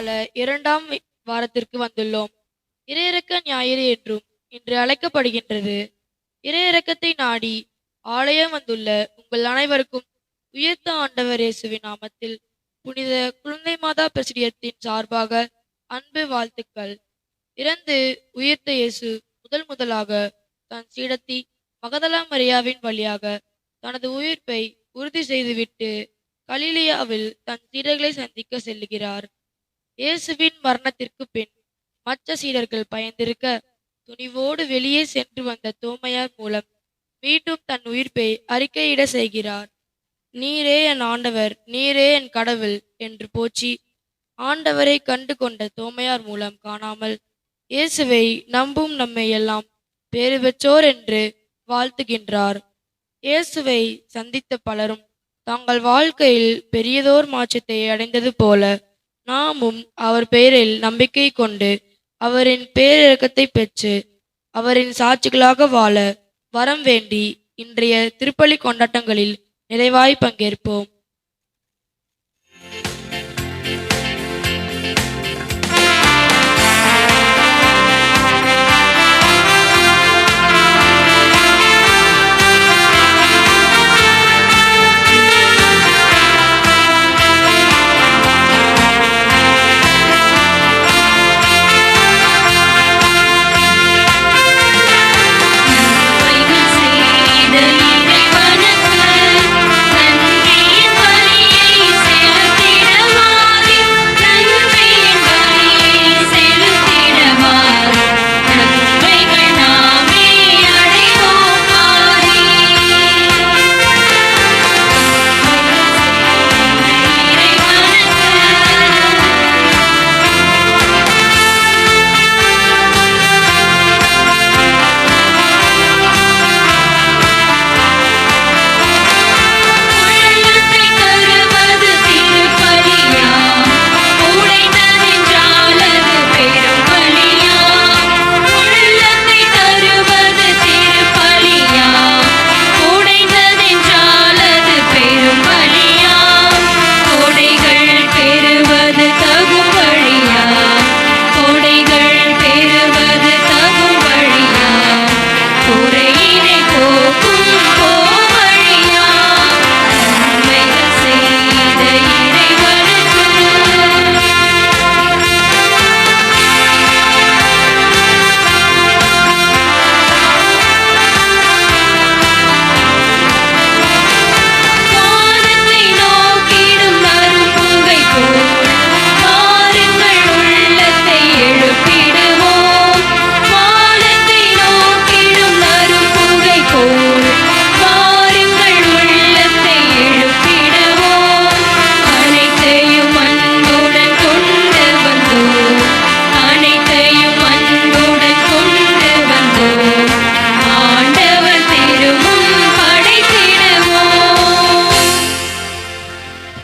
கால 2ஆம் வாரத்திற்கு வந்துள்ளோம். இறையிறக்க ஞாயிறு என்றும் இன்று அழைக்கப்படுகின்றது. இறையிறக்கத்தை நாடி ஆலயம் வந்துள்ள உங்கள் அனைவருக்கும் உயிர்த்த ஆண்டவர் இயேசுவின் நாமத்தில் புனித குழந்தை மாதா பிரசிடியத்தின் சார்பாக அன்பு வாழ்த்துக்கள். இறந்து உயிர்த்த இயேசு முதலாக தன் சீடத்தி மகதலா மரியாவின் வழியாக தனது உயிர்ப்பை உறுதி செய்துவிட்டு கலிலியாவில் தன் சீடர்களை சந்திக்க செல்லுகிறார். இயேசுவின் மரணத்திற்கு பின் மற்ற சீடர்கள் பயந்திருக்க துணிவோடு வெளியே சென்று வந்த தோமையார் மூலம் மீண்டும் தன் உயிர்ப்பை அறிக்கையிட செய்கிறார். நீரே என் ஆண்டவர், நீரே என் கடவுள் என்று போற்றி ஆண்டவரை கண்டு கொண்ட தோமையார் மூலம் காணாமல் இயேசுவை நம்பும் நம்மை எல்லாம் பேறு பெற்றோர் என்று வாழ்த்துகின்றார். இயேசுவை சந்தித்த பலரும் தங்கள் வாழ்க்கையில் பெரியதோர் மாற்றத்தை அடைந்தது போல நாமும் அவர் பெயரில் நம்பிக்கை கொண்டு அவரின் பேரிரக்கத்தை பெற்று அவரின் சாட்சிகளாக வாழ வரம் வேண்டி இன்றைய திருப்பலி கொண்டாட்டங்களில் நிறைவாய் பங்கேற்போம்.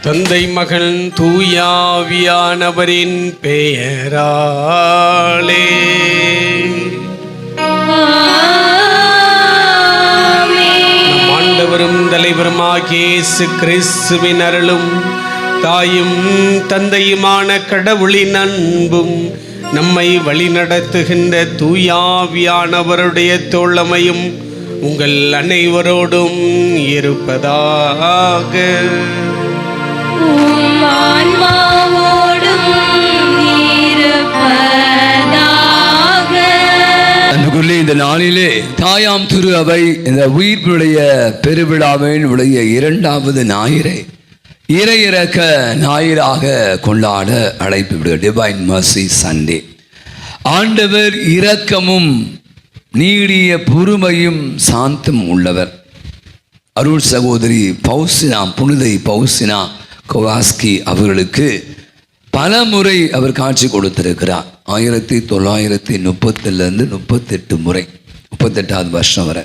தந்தை மகன் தூயாவியானவரின் பெயராலே நம் ஆண்டவரும் தலைவருமாகிய இயேசு கிறிஸ்துவின் அருளும் தாயும் தந்தையுமான கடவுளின் அன்பும் நம்மை வழிநடத்துகின்ற தூயாவியானவருடைய தோழமையும் உங்கள் அனைவரோடும் இருப்பதாக. இந்த நாளிலே தாயாம் திரு அவை இந்த உயிர்ப்புடைய பெருவிழாவினுடைய 2வது ஞாயிறை இறையிறக்க ஞாயிறாக கொண்டாட அழைப்பு விடுக. Divine mercy Sunday. ஆண்டவர் இரக்கமும் நீடிய பொறுமையும் சாந்தம் உள்ளவர். அருள் சகோதரி பௌசினா, புனிதை பௌசினா கோவாஸ்கி அவர்களுக்கு பல முறை அவர் காட்சி கொடுத்திருக்கிறார். 1937 38 முறை, 38வது வருஷம் வரை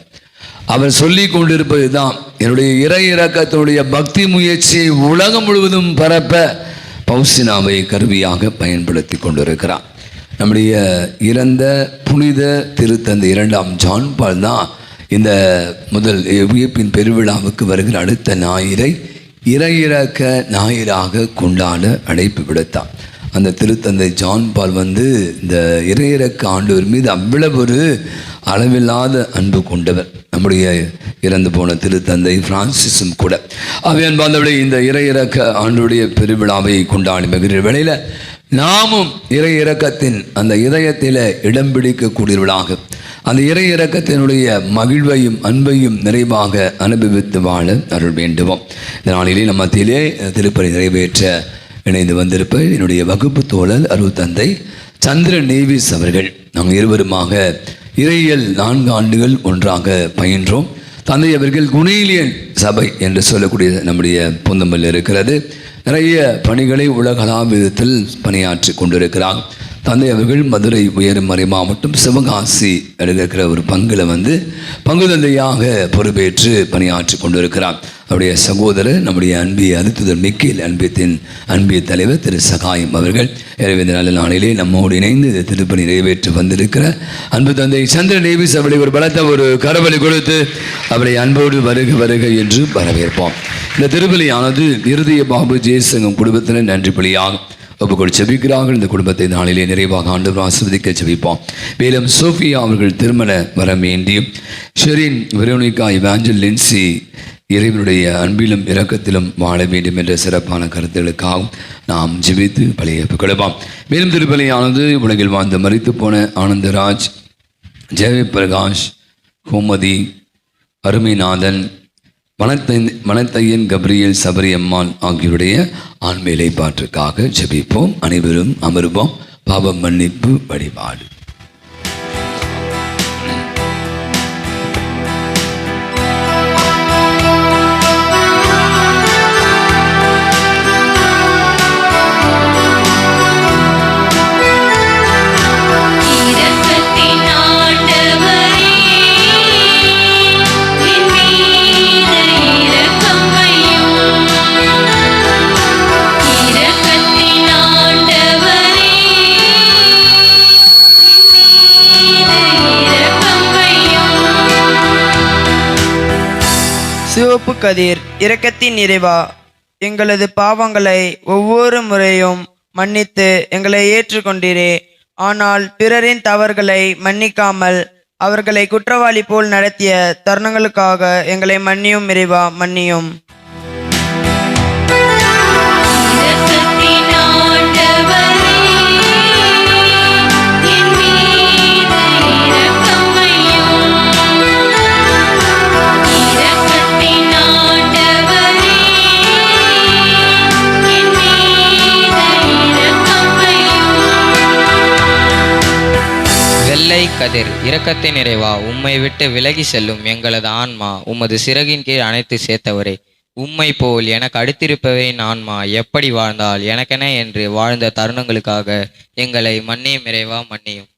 அவர் சொல்லி கொண்டிருப்பது தான், என்னுடைய இறை இறக்கத்தினுடைய பக்தி முயற்சியை உலகம் முழுவதும் பரப்ப பௌசினாவை கருவியாக பயன்படுத்தி கொண்டிருக்கிறார். நம்முடைய இறந்த புனித திருத்தந்தை 2ஆம் ஜான் பால் தான் இந்த முதல் உயிர்ப்பின் பெருவிழாவுக்கு வருகிற அடுத்த ஞாயிறை இறையிறக்க ஞாயிறாக கொண்டாட அழைப்பு விடுத்தார். அந்த திருத்தந்தை ஜான் பால் வந்து இந்த இறையிறக்க ஆண்டவர் மீது அவ்வளவு ஒரு அளவில்லாத அன்பு கொண்டவர். நம்முடைய இறந்து போன திருத்தந்தை பிரான்சிஸும் கூட. அவையான் பாந்தவளை இந்த இறையிறக்க ஆண்டுடைய பெருவிழாவை கொண்டாடி மகிழ்கிற வேளையில் நாமும் இறை இறக்கத்தின் அந்த இதயத்தில் இடம் பிடிக்கக்கூடியவர்களாக அந்த இறை இறக்கத்தினுடைய மகிழ்வையும் அன்பையும் நிறைவாக அனுபவித்து வாழ அருள் வேண்டுவோம். இந்த நாளிலே நம்ம மத்தியிலே திருப்பலி நிறைவேற்ற இணைந்து வந்திருப்ப என்னுடைய வகுப்பு தோழர் அருட்தந்தை சந்திரன் நேவிஸ் அவர்கள். நாங்கள் இருவருமாக இறையியல் 4 ஆண்டுகள் ஒன்றாக பயின்றோம். தந்தை அவர்கள் குணேலியன் சபை என்று சொல்லக்கூடிய நம்முடைய பொந்தம்பல் இருக்கிறது. நிறைய பணிகளை உலகளாவிதத்தில் பணியாற்றி கொண்டிருக்கிறார். தந்தை அவர்கள் மதுரை உயர்மறை மாவட்டம் சிவகாசி இருக்கிற ஒரு பங்கில் வந்து பங்கு தந்தையாக பொறுப்பேற்று பணியாற்றி கொண்டிருக்கிறார். அவருடைய சகோதரர் நம்முடைய அன்பிய அதித்துதர் மிக்கேல் அன்பிய தலைவர் திரு சகாயம் அவர்கள். எனவே இந்த நல்ல நாளிலே நம்மோடு இணைந்து இந்த திருப்பணி நிறைவேற்றி வந்திருக்கிற அன்பு தந்தை சந்திரன் நேவிஸ் அவருடைய ஒரு பலத்த ஒரு கரவலை கொடுத்து அவரை அன்போடு வருக வருக என்று வரவேற்போம். இந்த திருப்பலியானது இருதய பாபு ஜெயசங்கம் குடும்பத்தினர் நன்றி பலியாகும். ஒப்புக்கொள் செபிக்கிறார்கள். இந்த குடும்பத்தை நாளிலே நிறைவாக ஆண்டவர் ஆசீர்வதிக்க செபிப்போம். மேலும் சோஃபியா அவர்கள் திருமண வரம் வேண்டியும் ஷெரின் வெரோனிகா இவாஞ்சல் லின்சி இறைவனுடைய அன்பிலும் இரக்கத்திலும் வாழ வேண்டும் என்ற சிறப்பான கருத்துகளுக்காகவும் நாம் ஜெபித்து பலியை கொள்வோம். மேலும் திருப்பலியானது உலகில் வாழ்ந்து மரித்து போன ஆனந்தராஜ், ஜெயபிரகாஷ், கோமதி, அருமைநாதன், மணத்தையன், கப்ரியல், சபரி அம்மாள் ஆகியோருடைய ஆண்மையிலை பாற்றுக்காக ஜெபிப்போம். அனைவரும் அமருவோம். பாவம் மன்னிப்பு வழிபாடு. சிவப்பு கதிர் இரக்கத்தின் நிறைவா, எங்களது பாவங்களை ஒவ்வொரு முறையும் மன்னித்து எங்களை ஏற்றுக்கொண்டீரே. ஆனால் பிறரின் தவறுகளை மன்னிக்காமல் அவர்களை குற்றவாளி போல் நடத்திய தருணங்களுக்காக எங்களை மன்னியும் இறைவா, மன்னியும். கதிர் இரக்கத்தின் நிறைவா, உம்மை விட்டு விலகி செல்லும் எங்களது ஆன்மா உமது சிறகின் கீழ் அணைத்து சேர்த்தவரே. உம்மை போல் எனக்கு அடுத்திருப்பவரின் ஆன்மா எப்படி வாழ்ந்தால் எனக்கென என்று வாழ்ந்த தருணங்களுக்காக எங்களை மன்னியும் இறைவா, மன்னியும்.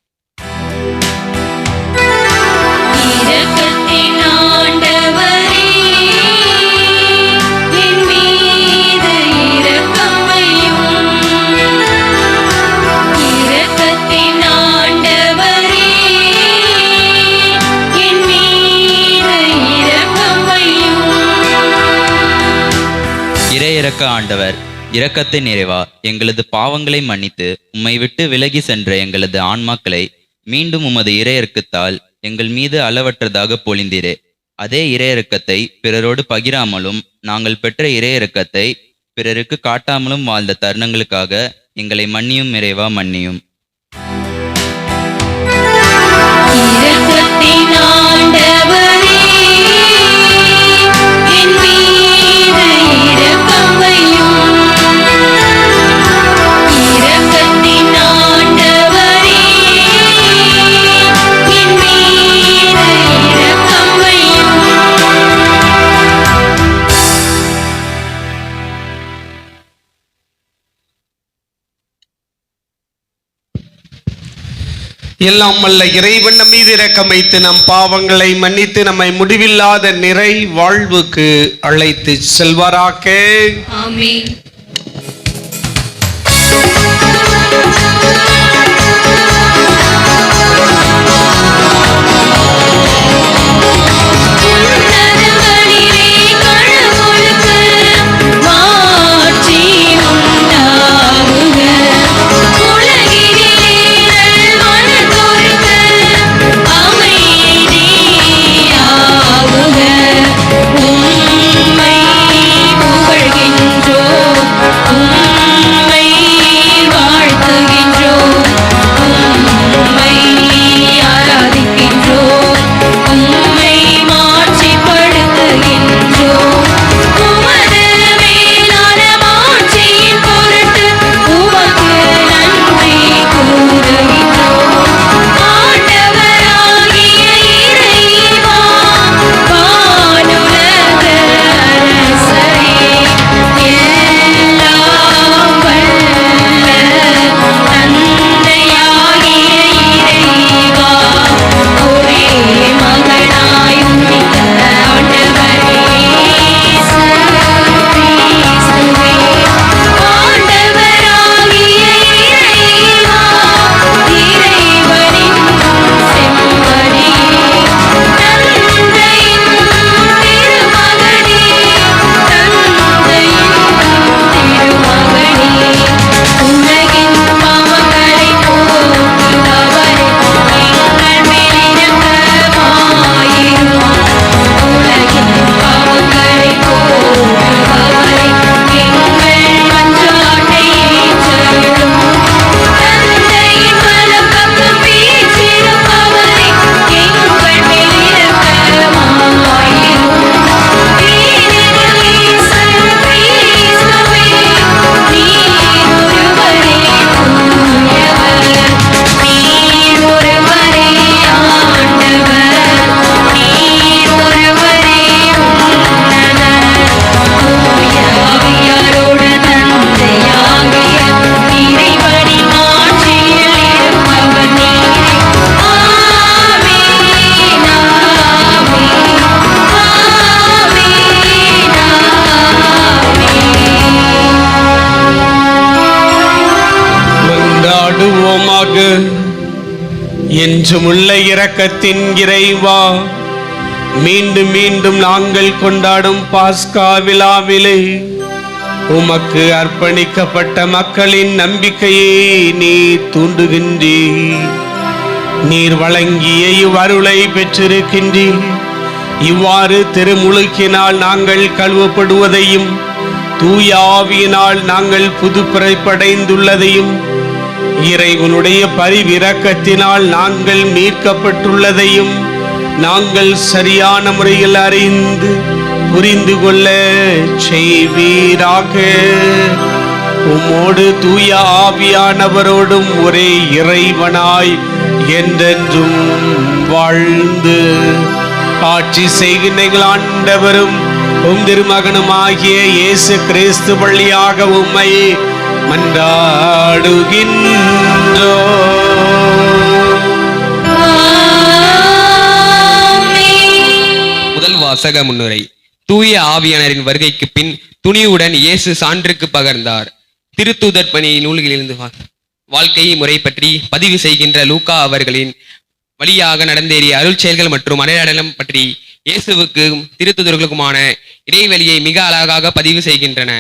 இறையிறக்க ஆண்டவர், இரக்கத்தின் நிறைவா, எங்களது பாவங்களை மன்னித்து உம்மை விட்டு விலகி சென்ற எங்களது ஆன்மாக்களை மீண்டும் உமது இறையிறக்கத்தால் எங்கள் மீது அளவற்றதாக பொழிந்தீரே. அதே இறையிறக்கத்தை பிறரோடு பகிராமலும் நாங்கள் பெற்ற இறையிறக்கத்தை பிறருக்கு காட்டாமலும் வாழ்ந்த தருணங்களுக்காக எங்களை மன்னியும் இறைவா, மன்னியும். எல்லாம் வல்ல இறைவன் நம் மீது இரக்கம் வைத்து நம் பாவங்களை மன்னித்து நம்மை முடிவில்லாத நிறை வாழ்வுக்கு அழைத்து செல்வாராக. ஆமென். மாற்றி உண்டாகுக என்றுமுள்ள இரக்கத்தின் இறைவா, மீண்டும் மீண்டும் நாங்கள் கொண்டாடும் பாஸ்கா விழாவிலே உமக்கு அர்ப்பணிக்கப்பட்ட மக்களின் நம்பிக்கையை நீ தூண்டுகின்றீர். நீர் வழங்கிய இவ்வருளை பெற்றிருக்கின்றீர். இவ்வாறு திருமுழுக்கினால் நாங்கள் கழுவப்படுவதையும் தூய ஆவியினால் நாங்கள் புதுப்பிறப்படைந்துள்ளதையும் இறைவனுடைய பரிவிரக்கத்தினால் நாங்கள் மீட்கப்பட்டுள்ளதையும் நாங்கள் சரியான முறையில் அறிந்து புரிந்து கொள்ள செய்வீராக. உம்மோடு தூய ஆவியானவரோடும் ஒரே இறைவனாய் என்றென்றும் வாழ்ந்து ஆட்சி செய்கின்ற எங்கள் ஆண்டவரும் உம் திருமகனுமாகிய இயேசு கிறிஸ்து வழியாக உம்மை முதல் வாசக முன்னுரை. தூய ஆவியானரின் வருகைக்கு பின் துணிவுடன் இயேசு சான்றுக்கு பகர்ந்தார். திருத்தூதர் பணி நூல்களிலிருந்து வாழ்க்கை முறை பற்றி பதிவு செய்கின்ற லூக்கா அவர்களின் வழியாக நடந்தேறிய அருள் செயல்கள் மற்றும் அடையாளம் பற்றி இயேசுவுக்கும் திருத்தூதர்களுக்குமான இடைவெளியை மிக அழகாக பதிவு செய்கின்றன.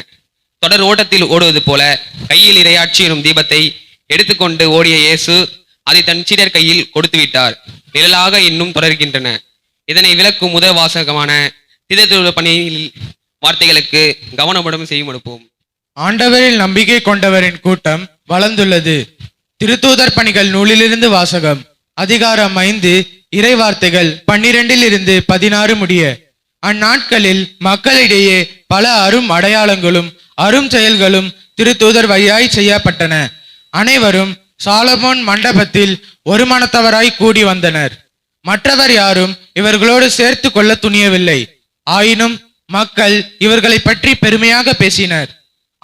தொடர் ஓட்டத்தில் ஓடுவது போல கையில் இறையாட்சி எனும் தீபத்தை எடுத்துக்கொண்டு ஓடிய இயேசு அதை தன் சீடர் கையில் கொடுத்து விட்டார். நிழலாக இன்னும் தொடர்கின்றன. இதனை விளக்கும் முதல் வாசகமான திருத்தூதர் பணியில் வார்த்தைகளுக்கு கவனமுடன் செய்யமடுப்போம். ஆண்டவரில் நம்பிக்கை கொண்டவரின் கூட்டம் வளர்ந்துள்ளது. திருத்தூதர் பணிகள் நூலிலிருந்து வாசகம். அதிகாரம் 5, இறை வார்த்தைகள் 12-16 முடிய. அந்நாட்களில் மக்களிடையே பல அரும் அடையாளங்களும் அரும் செயல்களும் திருத்தூதர் வழியாய் செய்யப்பட்டன. அனைவரும் சாலமோன் மண்டபத்தில் ஒரு மனத்தவராய் கூடி வந்தனர். மற்றவர் யாரும் இவர்களோடு சேர்த்து கொள்ள துணியவில்லை. ஆயினும் மக்கள் இவர்களை பற்றி பெருமையாக பேசினர்.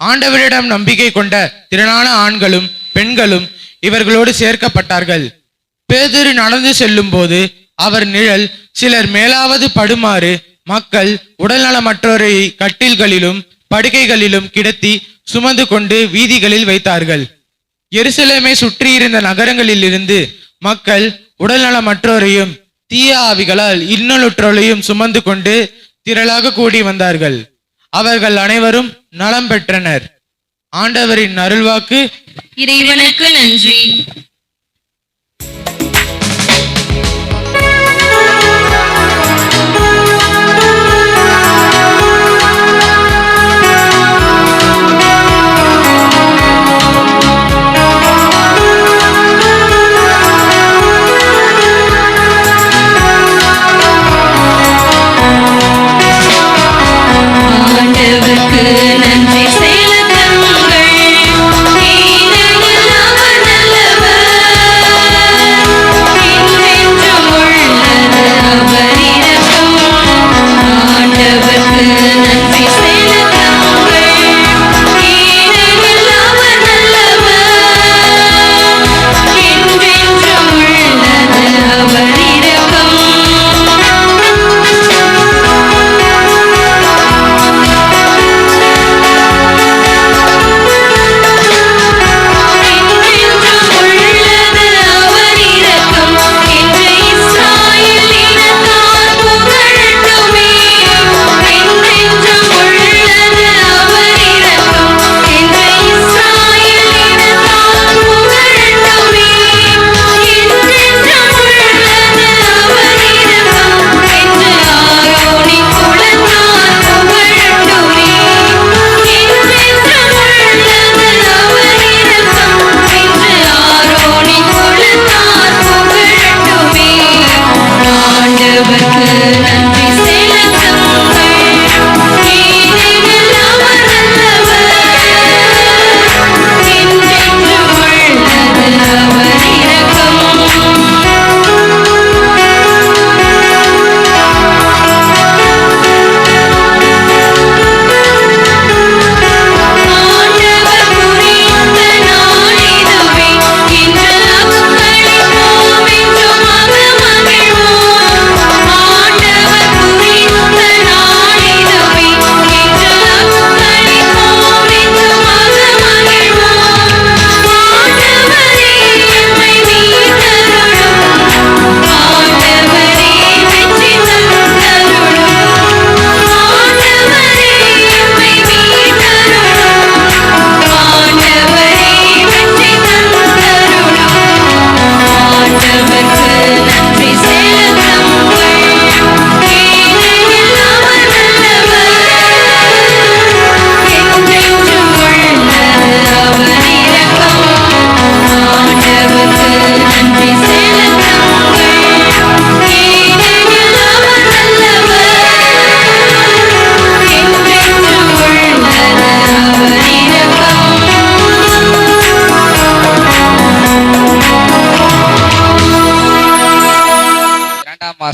ஆண்டவரிடம் நம்பிக்கை கொண்ட திரளான ஆண்களும் பெண்களும் இவர்களோடு சேர்க்கப்பட்டார்கள். பேதுரு நடந்து செல்லும் போது அவர் நிழல் சிலர் மேலாவது படுமாறு மக்கள் உடல்நலமற்றோரை கட்டில்களிலும் படுக்கைகளிலும் கிடத்தி சுமந்து கொண்டு வீதிகளில் வைத்தார்கள். எருசலேமை சுற்றியிருந்த நகரங்களில் இருந்து மக்கள் உடல்நலமற்றோரையும் தீய ஆவிகளால் இன்னலுற்றோரையும் சுமந்து கொண்டு திரளாக கூடி வந்தார்கள். அவர்கள் அனைவரும் நலம் பெற்றனர். ஆண்டவரின் அருள்வாக்கு. இறைவனுக்கு நன்றி. ஆண்டவருக்கு நன்றி செலுத்துங்கள், ஏனெனில் அவர் நல்லவர்.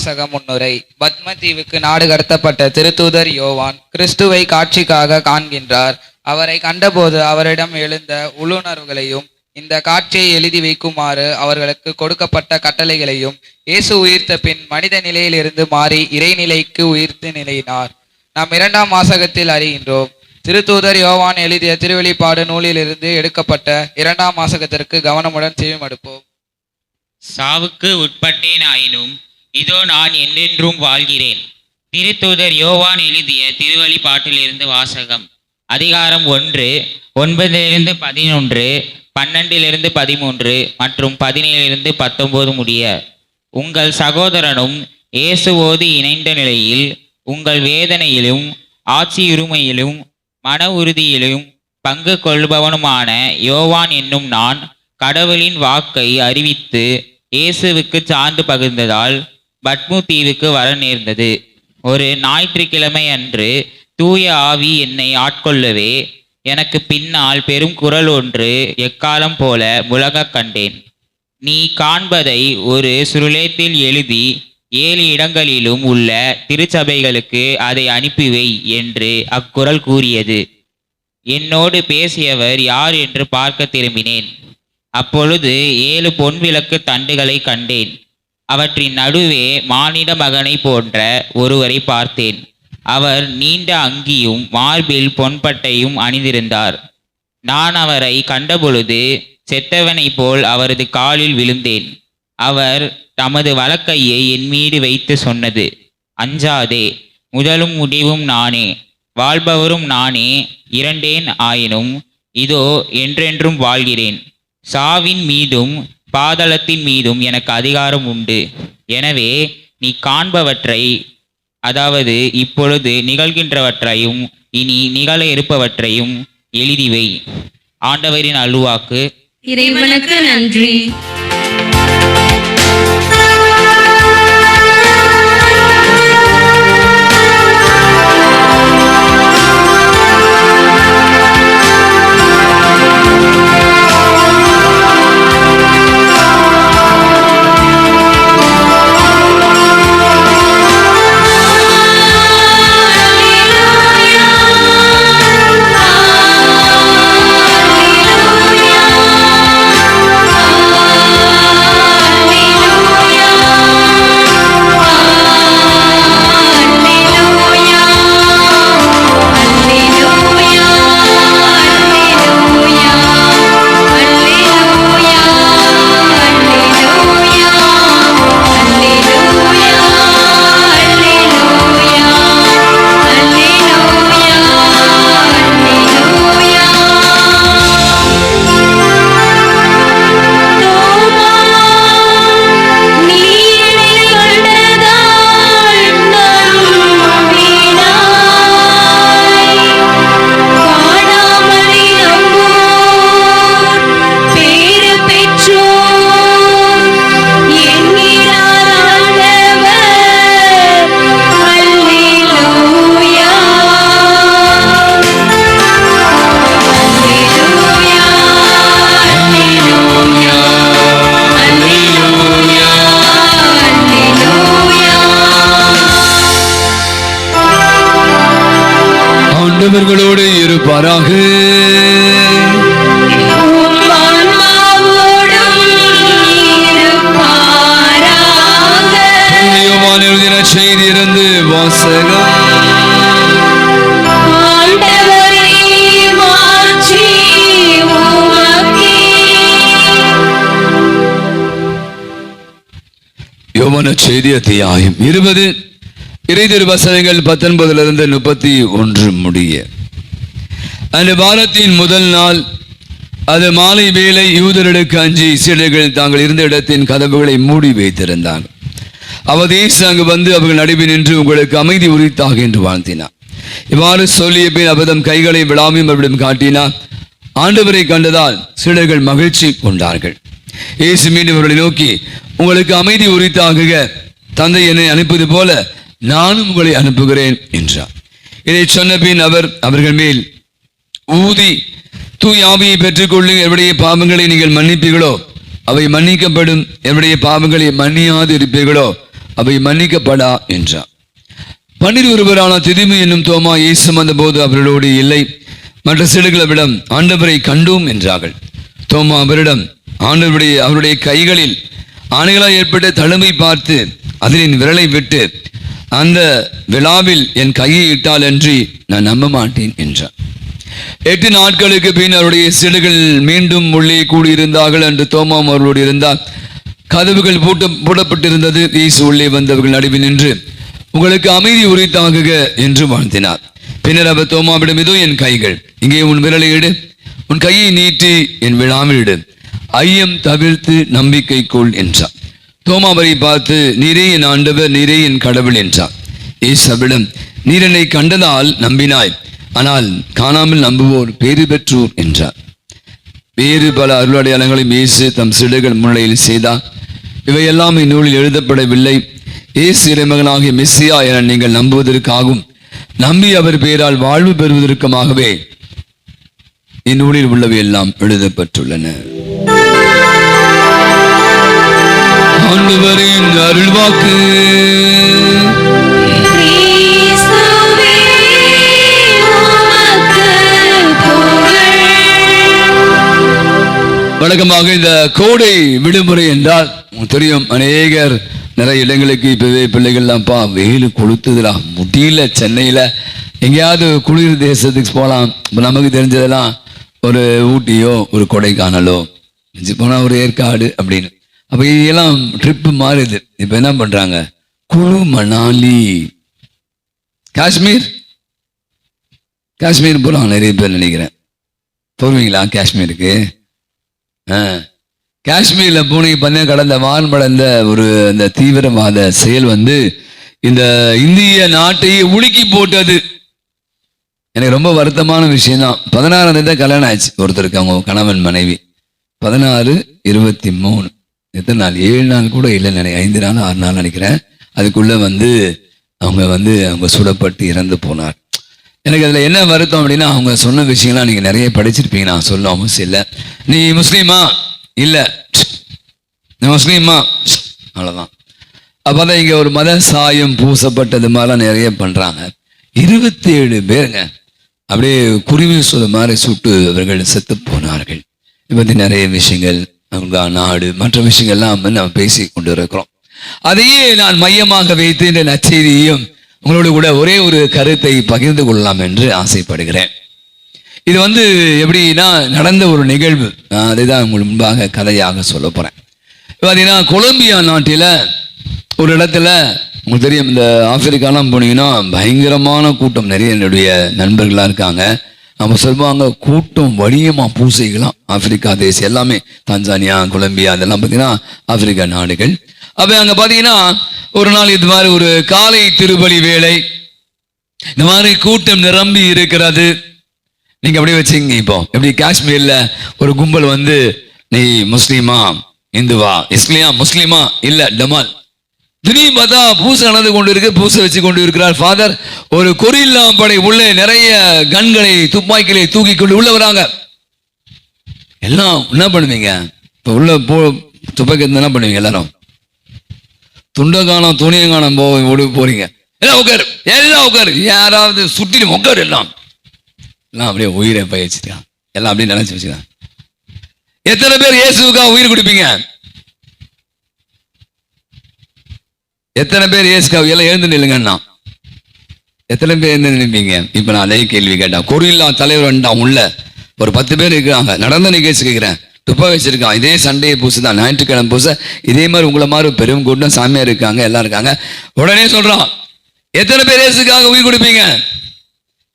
வாசக முன்னுரை. பத்ம தீவுக்கு நாடு கடத்தப்பட்ட திருத்தூதர் யோவான் கிறிஸ்துவை காட்சிக்காக காண்கின்றார். அவரை கண்டபோது அவரிடம் எழுந்த உள்ளுணர்வுகளையும் இந்த காட்சியை எழுதி வைக்குமாறு அவர்களுக்கு கொடுக்கப்பட்ட கட்டளைகளையும் இயேசு உயிர்த்த பின் மனித நிலையிலிருந்து மாறி இறைநிலைக்கு உயிர்த்து நிலையினார். நாம் 2ஆம் வாசகத்தில் அறிகின்றோம். திருத்தூதர் யோவான் எழுதிய திருவெளிப்பாடு நூலிலிருந்து எடுக்கப்பட்ட 2ஆம் வாசகத்திற்கு கவனமுடன் செவிமடுப்போம். சாவுக்கு உட்பட்டேன் ஆயினும் இதோ நான் என்றென்றும் வாழ்கிறேன். திருத்தூதர் யோவான் எழுதிய திருவெளிப்பாட்டிலிருந்து வாசகம். அதிகாரம் 1, 9-11, 12-13 மற்றும் 17-19 முடிய. உங்கள் சகோதரனும் இயேசுவோடு இணைந்த நிலையில் உங்கள் வேதனையிலும் ஆட்சியுரிமையிலும் மன உறுதியிலும் பங்கு கொள்பவனுமான யோவான் என்னும் நான் கடவுளின் வாக்கை அறிவித்து இயேசுவுக்கு சான்று பகிர்ந்ததால் பத்மு தீவுக்கு வர நேர்ந்தது. ஒரு ஞாயிற்றுக்கிழமை அன்று தூய ஆவி என்னை ஆட்கொள்ளவே எனக்கு பின்னால் பெரும் குரல் ஒன்று எக்காலம் போல முழங்கக் கண்டேன். நீ காண்பதை ஒரு சுருளேத்தில் எழுதி 7 இடங்களிலும் உள்ள திருச்சபைகளுக்கு அதை அனுப்பிவை என்று அக்குரல் கூறியது. என்னோடு பேசியவர் யார் என்று பார்க்க திரும்பினேன். அப்பொழுது 7 பொன் விளக்கு தண்டுகளை கண்டேன். அவற்றின் நடுவே மானிட மகனை போன்ற ஒருவரை பார்த்தேன். அவர் நீண்ட அங்கியும் மார்பில் பொன்பட்டையும் அணிந்திருந்தார். நான் அவரை கண்டபொழுது செத்தவனை போல் அவரது காலில் விழுந்தேன். அவர் தமது வலக்கையை என் மீது வைத்து சொன்னது, அஞ்சாதே, முதலும் முடிவும் நானே, வாழ்பவரும் நானே, இறந்தேன் ஆயினும் இதோ என்றென்றும் வாழ்கிறேன். சாவின் மீதும் பாதாளத்தின் மீதும் எனக்கு அதிகாரம் உண்டு. எனவே நீ காண்பவற்றை, அதாவது இப்பொழுது நிகழ்கின்றவற்றையும் இனி நிகழ இருப்பவற்றையும் எழுதிவை. ஆண்டவரின் அருள்வாக்கு. இறைவனுக்கு நன்றி. ஆண்டவர்களோடு இருப்பாராக. யோவான் எழுதின செய்தியிலிருந்து வாசகம். யோவான் செய்தி அத்தியாயம் 20 இறைதிரு வசனங்கள் 19-31 முடிய. அந்த வாரத்தின் முதல் நாள் அது மாலை வேளை யூதர்களுக்கு அஞ்சி சீடர்கள் தாங்கள் இருந்த இடத்தின் கதவுகளை மூடி வைத்திருந்தார். அவதேசு அங்கு வந்து அவர்கள் நடுவே நின்று உங்களுக்கு அமைதி உரித்தாக என்று வாழ்த்தினார். இவ்வாறு சொல்லிய பின் அவதம் கைகளை விழாமையும் அவரிடம் காட்டினார். ஆண்டவரை கண்டதால் சீடர்கள் மகிழ்ச்சி கொண்டார்கள். இயேசு மீண்டும் அவர்களை நோக்கி, உங்களுக்கு அமைதி உரித்தாக, தந்தை என்னை அனுப்புவது போல நானும் உங்களை அனுப்புகிறேன் என்றார். இதை சொன்ன பின் அவர் அவர்கள் மேல் ஊதி, தூய் ஆவியை பெற்றுக்கொள்ளுங்கள். எவருடைய பாவங்களை நீங்கள் மன்னிப்பீர்களோ அவை மன்னிக்கப்படும், எவருடைய பாவங்களை மன்னியாது இருப்பீர்களோ அவை மன்னிக்கப்படா என்றார். 12 திதிமி என்னும் தோமா இயேசு வந்தபோது அவர்களோடு இல்லை. மற்ற சீடர்களிடம் ஆண்டவரை கண்டோம் என்றார்கள். தோமா அவரிடம் அவருடைய கைகளில் ஆணைகளால் ஏற்பட்ட தழும்பை பார்த்து அதில் என் விரலை விட்டு அந்த விழாவில் என் கையை இட்டால் அன்றி நான் நம்ப மாட்டேன் என்றார். 8 நாட்களுக்கு பின் அவருடைய சீடர்கள் மீண்டும் உள்ளே கூடியிருந்தார்கள். என்று தோமாம் அவர்களோடு இருந்தார். கதவுகள் பூட்டப்பட்டிருந்தது. இயேசு உள்ளே வந்தவர்கள் நடுவில் நின்று உங்களுக்கு அமைதி உரித்தாகுக என்று வாழ்த்தினார். பின்னர் அவர் தோமாவிடம், இதோ என் கைகள், இங்கே உன் விரலை இடு, உன் கையை நீட்டி என் விழாவில் இடு, ஐயம் தவிர்த்து நம்பிக்கை கொள் என்றார். தோமாவரை பார்த்து, நீரே என் ஆண்டவர், நீரே என் கடவுள் என்றார். இயேசு அவரிடம், நீர் என்னை கண்டதால் நம்பினாய், ஆனால் காணாமல் நம்புவோர் பேறு பெற்றோர் என்றார். வேறு பல அருளடையாளங்களையும் இயேசு தம் சீடர்கள் முன்னிலையில் செய்தார். இவையெல்லாம் இந்நூலில் எழுதப்படவில்லை. இயேசு இறைமகனாகிய மெஸ்ஸியா என நீங்கள் நம்புவதற்காகவும் நம்பி அவர் பெயரால் வாழ்வு பெறுவதற்குமாகவே இந்நூலில் உள்ளவை எல்லாம் எழுதப்பட்டுள்ளன. ஆண்டவரின் அருள்வாக்கு. வழக்கமாக இந்த கோடை விடுமுறை என்றால் தெரியும், அநேகர் நிறைய இடங்களுக்கு இப்பவே பிள்ளைகள்லாம்ப்பா வெயில் கொளுத்துதுடா, முடியல, சென்னையில எங்கேயாவது குளிர் தேசத்துக்கு போகலாம். இப்போ நமக்கு தெரிஞ்சதெல்லாம் ஒரு ஊட்டியோ ஒரு கொடைக்கானலோ, போனால் ஒரு ஏற்காடு அப்படின்னு. அப்போ இதெல்லாம் ட்ரிப்பு மாறுது. இப்போ என்ன பண்றாங்க, குழு மணாலி, காஷ்மீர் போகிறாங்க நிறைய பேர் நினைக்கிறேன். போவீங்களா காஷ்மீருக்கு? காஷ்மீர்ல போனீங்க பார்த்தீங்கன்னா கடந்த வாரம் நடந்த ஒரு அந்த தீவிரவாத செயல் இந்த இந்திய நாட்டையே உலுக்கி போட்டது. எனக்கு ரொம்ப வருத்தமான விஷயம் தான். 16 தேதி கல்யாணம் ஆயிடுச்சு ஒருத்தருக்கு, அவங்க கணவன் மனைவி. 16, 23 எத்தனை நாள், 7 நாள் கூட இல்லை நினைக்கிறேன், 5 நாள் 6 நாள் நினைக்கிறேன். அதுக்குள்ள அவங்க சுடப்பட்டு இறந்து போனார். எனக்கு அதில் என்ன வருத்தம் அப்படின்னா, அவங்க சொன்ன விஷயம்லாம் நீங்கள் நிறைய படிச்சிருப்பீங்க, நான் சொல்ல அவசியம் இல்லை. நீ முஸ்லீமா? இல்லை. நீ முஸ்லீமா? அவ்வளோதான். அப்போ தான் இங்கே ஒரு மத சாயம் பூசப்பட்டது மாதிரிலாம் நிறைய பண்ணுறாங்க. 27 பேருங்க அப்படியே குருவி சுத மாதிரி சுட்டு அவர்கள் செத்து போனார்கள். இதை பற்றி நிறைய விஷயங்கள், அவங்க நாடு, மற்ற விஷயங்கள்லாம் நம்ம பேசி கொண்டு இருக்கிறோம். அதையே நான் மையமாக வைத்து இந்த நற்செய்தியையும் உங்களோடு கூட ஒரே ஒரு கருத்தை பகிர்ந்து கொள்ளலாம் என்று ஆசைப்படுகிறேன். இது எப்படின்னா நடந்த ஒரு நிகழ்வு. நான் அதை தான் உங்களுக்கு முன்பாக கதையாக சொல்ல போகிறேன். பார்த்தீங்கன்னா கொலம்பியா நாட்டில் ஒரு இடத்துல உங்களுக்கு தெரியும், இந்த ஆப்பிரிக்காலாம் போனீங்கன்னா பயங்கரமான கூட்டம். நிறைய என்னுடைய நண்பர்களாக இருக்காங்க. நம்ம சொல்லுவாங்க கூட்டம் வணிகமாக பூசைகளாம். ஆப்பிரிக்கா தேசம் எல்லாமே, தான்சானியா, கொலம்பியா, அதெல்லாம் பார்த்தீங்கன்னா ஆப்பிரிக்கா நாடுகள். அப்போ அங்கே பார்த்தீங்கன்னா ஒரு நாள் இது மாதிரி ஒரு காலை திருப்பலி வேளை, இந்த மாதிரி கூட்டம் நிரம்பி இருக்கிறது. நீங்க அப்படியே வச்சுங்க. இப்போ எப்படி காஷ்மீர்ல ஒரு கும்பல் நீ முஸ்லீமா இந்துவா, முஸ்லீமா இல்ல டமால், திடீர்னு பார்த்தா பூசை நடந்து கொண்டு இருக்கு. பூசை வச்சு கொண்டு இருக்கிறார் ஃபாதர். ஒரு கொரில்லா படை உள்ளே நிறைய கன்களை, துப்பாக்கிகளை தூக்கி கொண்டு உள்ள வராங்க. எல்லாம் என்ன பண்ணுவீங்க இப்போ? உள்ள துப்பாக்கி என்ன பண்ணுவீங்க? எல்லாரும் துண்டகானம் துணியங்கானம் போறீங்க. எல்லாம் உட்காரு, எல்லாம் உட்காரு, யாராவது சுட்டிலும் உட்காரு, எல்லாம் அப்படியே உயிரை பயிற்சிட்டான். எல்லாம் அப்படியே நினைச்சு வச்சுக்கலாம். எத்தனை பேர் இயேசுக்காக உயிர் கொடுப்பீங்க? எத்தனை பேர் இயேசுக்காக எல்லாம் எழுந்து நில்லுங்கன்னா எத்தனை பேர் எழுந்து நிற்பீங்க? இப்ப நான் அதே கேள்வி கேட்டேன். கொரில்லா தலைவர் வேண்டாம், உள்ள ஒரு 10 பேர் இருக்கிறாங்க. நடந்த நிகழ்ச்சி கேட்கிறேன். துப்பாக்கி வச்சிருக்கான். இதே சண்டே பூசை தான், ஞாயிற்றுக்கிழமை பூசை. இதே மாதிரி உங்களை மாதிரி பெரும் கூட்டம், சாமியார் இருக்காங்க, எல்லாம் இருக்காங்க. உடனே சொல்றான், எத்தனை பேர் இயேசுக்காக உயிர் கொடுப்பீங்க?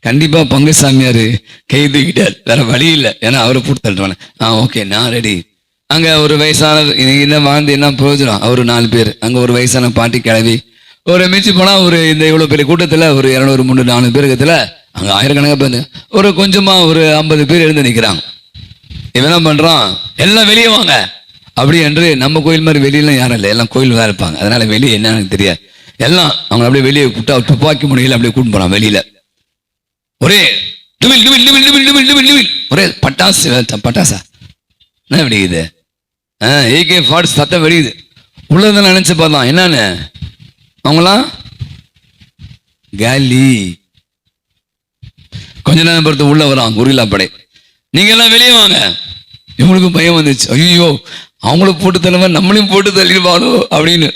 கண்டிப்பா பங்கு சாமியாரு கை தூக்கிட்டார். வேற வழி இல்லை, ஏன்னா அவரை போட்டு தள்ளுவானே. ஓகே, நான் ரெடி. அங்க ஒரு வயசான என்ன வாழ்ந்து என்ன பிரயோஜனம்? அவரு 4 பேர். அங்க ஒரு வயசான பாட்டி கிளவி ஒரு மிஞ்சி போனா ஒரு இந்த இவ்வளவு பெரிய கூட்டத்துல ஒரு 200, 300, 400 பேர் இருக்கிறதுல அங்க ஆயிரக்கணக்காக பேர் ஒரு கொஞ்சமா ஒரு 50 பேர் எழுந்து நிற்கிறாங்க. இவன் என்ன பண்றான், எல்லாம் வெளியே வாங்க அப்படி என்று. நம்ம கோயில் மாதிரி வெளியெல்லாம் யாரும் இல்லை, எல்லாம் கோயில் தான் இருப்பாங்க. அதனால வெளியே என்னன்னு தெரியாது. எல்லாம் அவங்க அப்படியே வெளியே கூட்டா துப்பாக்கி முனையில் அப்படியே கூட்டு போறான். வெளியில ஒரே ஒரே பட்டாசா என்ன வெடிக்குது? AK-40 சத்தம் வெடிக்குது. உள்ளதான் நினைச்சு பார்த்தான், என்னன்னு அவங்களாம் காலி. கொஞ்ச நேரம் பொறுத்து உள்ள வரான் குரில்லா படை. நீங்க எல்லாம் வெளியே வாங்க. இவங்களுக்கு பயம் வந்துச்சு, ஐயோ அவங்கள போட்டு தள்ளுவா நம்மளையும் போட்டு தள்ளிடுவானோ அப்படின்னு.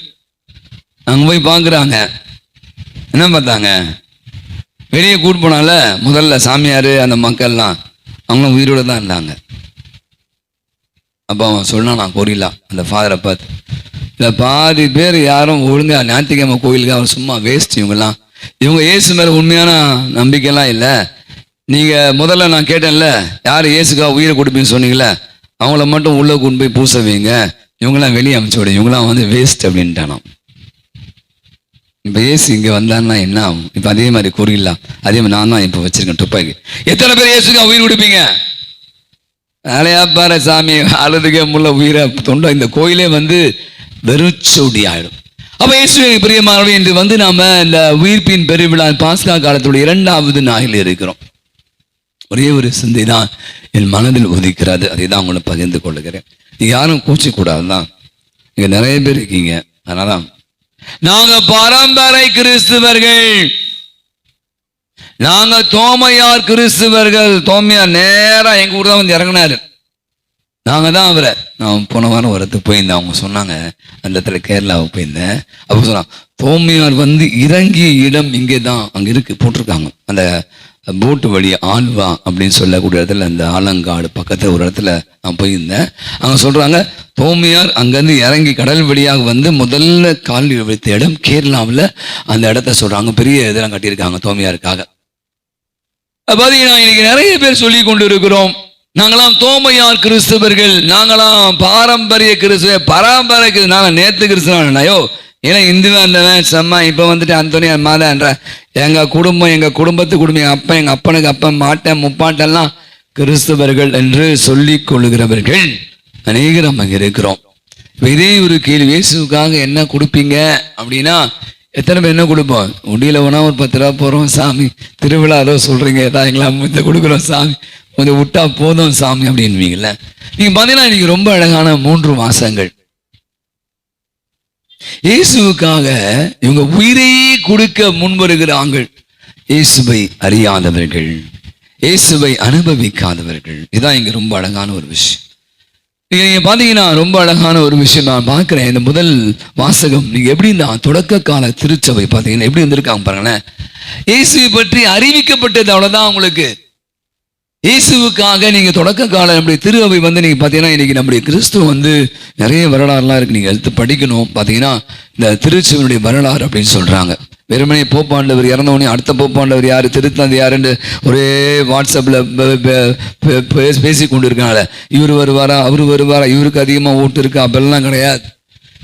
அங்க போய் பாக்குறாங்க. என்ன பார்த்தாங்க? வெளியே கூட்டு போனால முதல்ல சாமியார் அந்த மக்கள்லாம் அவங்களும் உயிரோட தான் இருந்தாங்க. அப்போ அவன் சொன்னான், நான் கோரிலா அந்த ஃபாதரை பார்த்து, இல்லை பாதி பேர் யாரும் ஒழுங்கா ஞாயிற்றுக்கிழமை கோயிலுக்கு அவர் சும்மா வேஸ்ட். இவங்க இயேசு மேலே உண்மையான நம்பிக்கைலாம் இல்லை. நீங்கள் முதல்ல நான் கேட்டேன்ல, யார் இயேசுக்காக உயிரை கொடுப்பீங்கன்னு சொன்னீங்களே, அவங்கள மட்டும் உள்ளே கொண்டு போய் பூச வைங்க, இவங்களாம் வெளியே அமைச்சு விடு, இவங்களாம் வந்து வேஸ்ட் அப்படின்ட்டானாம். இப்போ இயேசு இங்கே வந்தான்னா என்ன ஆகும்? இப்போ அதே மாதிரி கோரிலா, அதே மாதிரி நான் தான் இப்போ வச்சிருக்கேன் துப்பாக்கி. எத்தனை பேர் இயேசுக்காக உயிர் கொடுப்பீங்க? வேலையா பாரு சாமி, அழுதுகே முள்ள உயிரை தொண்டை. இந்த கோயிலே வந்து வெறுச்சோடி ஆயிடும். அப்ப இயேசு பிரியமானவர்களே, இன்று வந்து நாம இந்த உயிர்ப்பின் பெருவிழா பாஸ்கா காலத்துடைய 2வது நாளில் இருக்கிறோம். ஒரே ஒரு சிந்தை தான் என் மனதில் உதிக்கிறது, அதை தான் உங்களை பகிர்ந்து கொள்ளுகிறேன். நீங்க யாரும் கூச்சக்கூடாதுதான், இங்க நிறைய பேர் இருக்கீங்க. அதனாலதான் நாங்க பரம்பரை கிறிஸ்துவர்கள், நாங்க தோமையார் கிறிஸ்துவர்கள். தோமையார் நேரா எங்க ஊர் தான் வந்து இறங்கினாரு. நாங்க தான் அவரை, நான் போன வாரம் வரத்துக்கு போயிருந்தேன். அவங்க சொன்னாங்க, அந்த இடத்துல கேரளாவுக்கு போயிருந்தேன். அப்போ சொன்னாங்க, தோமையார் வந்து இறங்கிய இடம் இங்கே தான், அங்க இருக்கு போட்டிருக்காங்க. அந்த போட்டு வழி ஆல்வா அப்படின்னு சொல்லக்கூடிய இடத்துல, அந்த ஆலங்காடு பக்கத்துல ஒரு இடத்துல நான் போயிருந்தேன். அங்க சொல்றாங்க, தோமையார் அங்கேருந்து இறங்கி கடல் வழியாக வந்து முதல்ல கால் வைத்த இடம் கேரளாவில். அந்த இடத்த சொல்றாங்க, பெரிய இதெல்லாம் கட்டியிருக்காங்க தோமையாருக்காக. பார்த்தீங்கன்னா இன்னைக்கு நிறைய பேர் சொல்லி கொண்டு இருக்கிறோம், நாங்களாம் தோமையார் கிறிஸ்தவர்கள், நாங்களாம் பாரம்பரிய கிறிஸ்துவ பரம்பரைக்கு. நாங்கள் நேற்று கிறிஸ்தவனையோ, ஏன்னா இந்துவா இருந்தவன் செம்மா, இப்போ வந்துட்டு அந்தோனியார் மாதான்ற. எங்கள் குடும்பம், எங்கள் குடும்பத்து குடும்பம், எங்கள் அப்பா, எங்கள் அப்பனுக்கு அப்பா, மாட்டேன் முப்பாட்டெல்லாம் கிறிஸ்தவர்கள் என்று சொல்லிக் கொள்ளுகிறவர்கள் அநேகர் நம்ம இருக்கிறோம். இதே ஒரு கேள்வி, இயேசுக்காக என்ன கொடுப்பீங்க அப்படின்னா, எத்தனை பேர் என்ன கொடுப்போம்? உண்டியில் வேணா ஒரு 10 ரூபா போகிறோம் சாமி, திருவிழா ஏதோ சொல்கிறீங்க, எங்களா முத்த கொடுக்குறோம் சாமி, கொஞ்சம் விட்டா போதும் சாமி அப்படின்வீங்கல்ல. நீங்க பார்த்தீங்கன்னா இன்னைக்கு ரொம்ப அழகான 3 வாசங்கள். இயேசுவுக்காக இவங்க உயிரையே கொடுக்க முன்வருகிறாங்க. இயேசுவை அறியாதவர்கள், இயேசுவை அனுபவிக்காதவர்கள். இதுதான் இங்க ரொம்ப அழகான ஒரு விஷயம். நீங்க பாத்தீங்கன்னா ரொம்ப அழகான ஒரு விஷயம் நான் பார்க்கிறேன். இந்த முதல் வாசகம் நீங்க எப்படி இந்த தொடக்க கால திருச்சபை பாத்தீங்கன்னா எப்படி வந்திருக்காங்க பாருங்களேன். இயேசுவை பற்றி அறிவிக்கப்பட்டது அவ்வளவுதான் உங்களுக்கு. இயேசுவுக்காக நீங்க தொடக்க காலம் நம்முடைய திருவை வந்து நீங்க பாத்தீங்கன்னா இன்னைக்கு நம்முடைய கிறிஸ்துவ வந்து நிறைய வரலாறுலாம் இருக்கு, நீங்க எடுத்து படிக்கணும். பாத்தீங்கன்னா இந்த திருச்சபையினுடைய வரலாறு அப்படின்னு சொல்றாங்க. வெறுமனே போப்பாண்டவர் இறந்தவனே அடுத்த போப்பாண்டவர் யாரு, திருத்தந்தை யாருன்னு ஒரே வாட்ஸ்அப்ல பேசி கொண்டு இருக்கனால இவர் வருவாரா அவர் வருவாரா, இவருக்கு அதிகமா ஓட்டு இருக்கு அப்பெல்லாம் கிடையாது.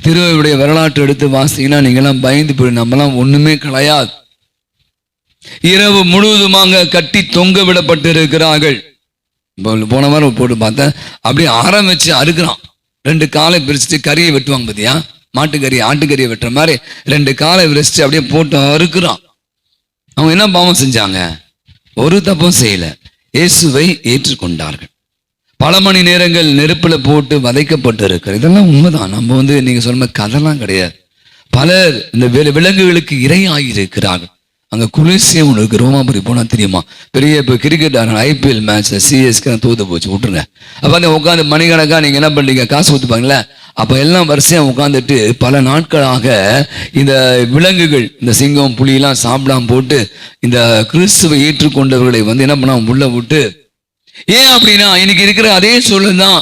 திருவையுடைய வரலாற்று எடுத்து வாசிங்கன்னா நீங்க எல்லாம் பயந்து போய், நம்மலாம் ஒண்ணுமே கிடையாது. இரவு முழுவதுமாக கட்டி தொங்க விடப்பட்டு இருக்கிறார்கள். போன வாரம் போட்டு பார்த்தேன், அப்படியே ஆரம்பிச்சு அறுக்கிறான். 2 காலை பிரிச்சுட்டு கறியை வெட்டுவாங்க பாத்தியா, மாட்டுக்கறி ஆட்டுக்கறியை வெட்டுற மாதிரி 2 காலை விரிச்சிட்டு அப்படியே போட்டு அறுக்கிறான். அவங்க என்ன பாவம் செஞ்சாங்க? ஒரு தப்பும் செய்யல, இயேசுவை ஏற்றுக்கொண்டார்கள். பல மணி நேரங்கள் நெருப்புல போட்டு வதைக்கப்பட்டு இருக்கிற இதெல்லாம் உண்மைதான். நம்ம வந்து நீங்க சொன்ன கதைலாம் கிடையாது. பலர் இந்த விலங்குகளுக்கு இரையாகி இருக்கிறார்கள். அங்கே குளிர்ச்சியும் ஒன்று இருக்குது. ரோமாபுரி போனால் தெரியுமா, பெரிய இப்போ கிரிக்கெட் IPL மேட்ச்சில் CSK தோத்து போச்சு விட்டுருங்க. அப்போ அந்த உட்காந்து மணிக்கணக்காக நீங்கள் என்ன பண்ணுறீங்க, காசு ஊற்றுப்பாங்களே. அப்போ எல்லாம் வரிசையாக உட்காந்துட்டு பல நாட்களாக இந்த விலங்குகள், இந்த சிங்கம் புலியெல்லாம் சாப்பிடாம போட்டு இந்த கிறிஸ்துவை ஏற்றுக்கொண்டவர்களை வந்து என்ன பண்ணாம உள்ள விட்டு. ஏன் அப்படின்னா இன்னைக்கு இருக்கிற அதே சூழல் தான்.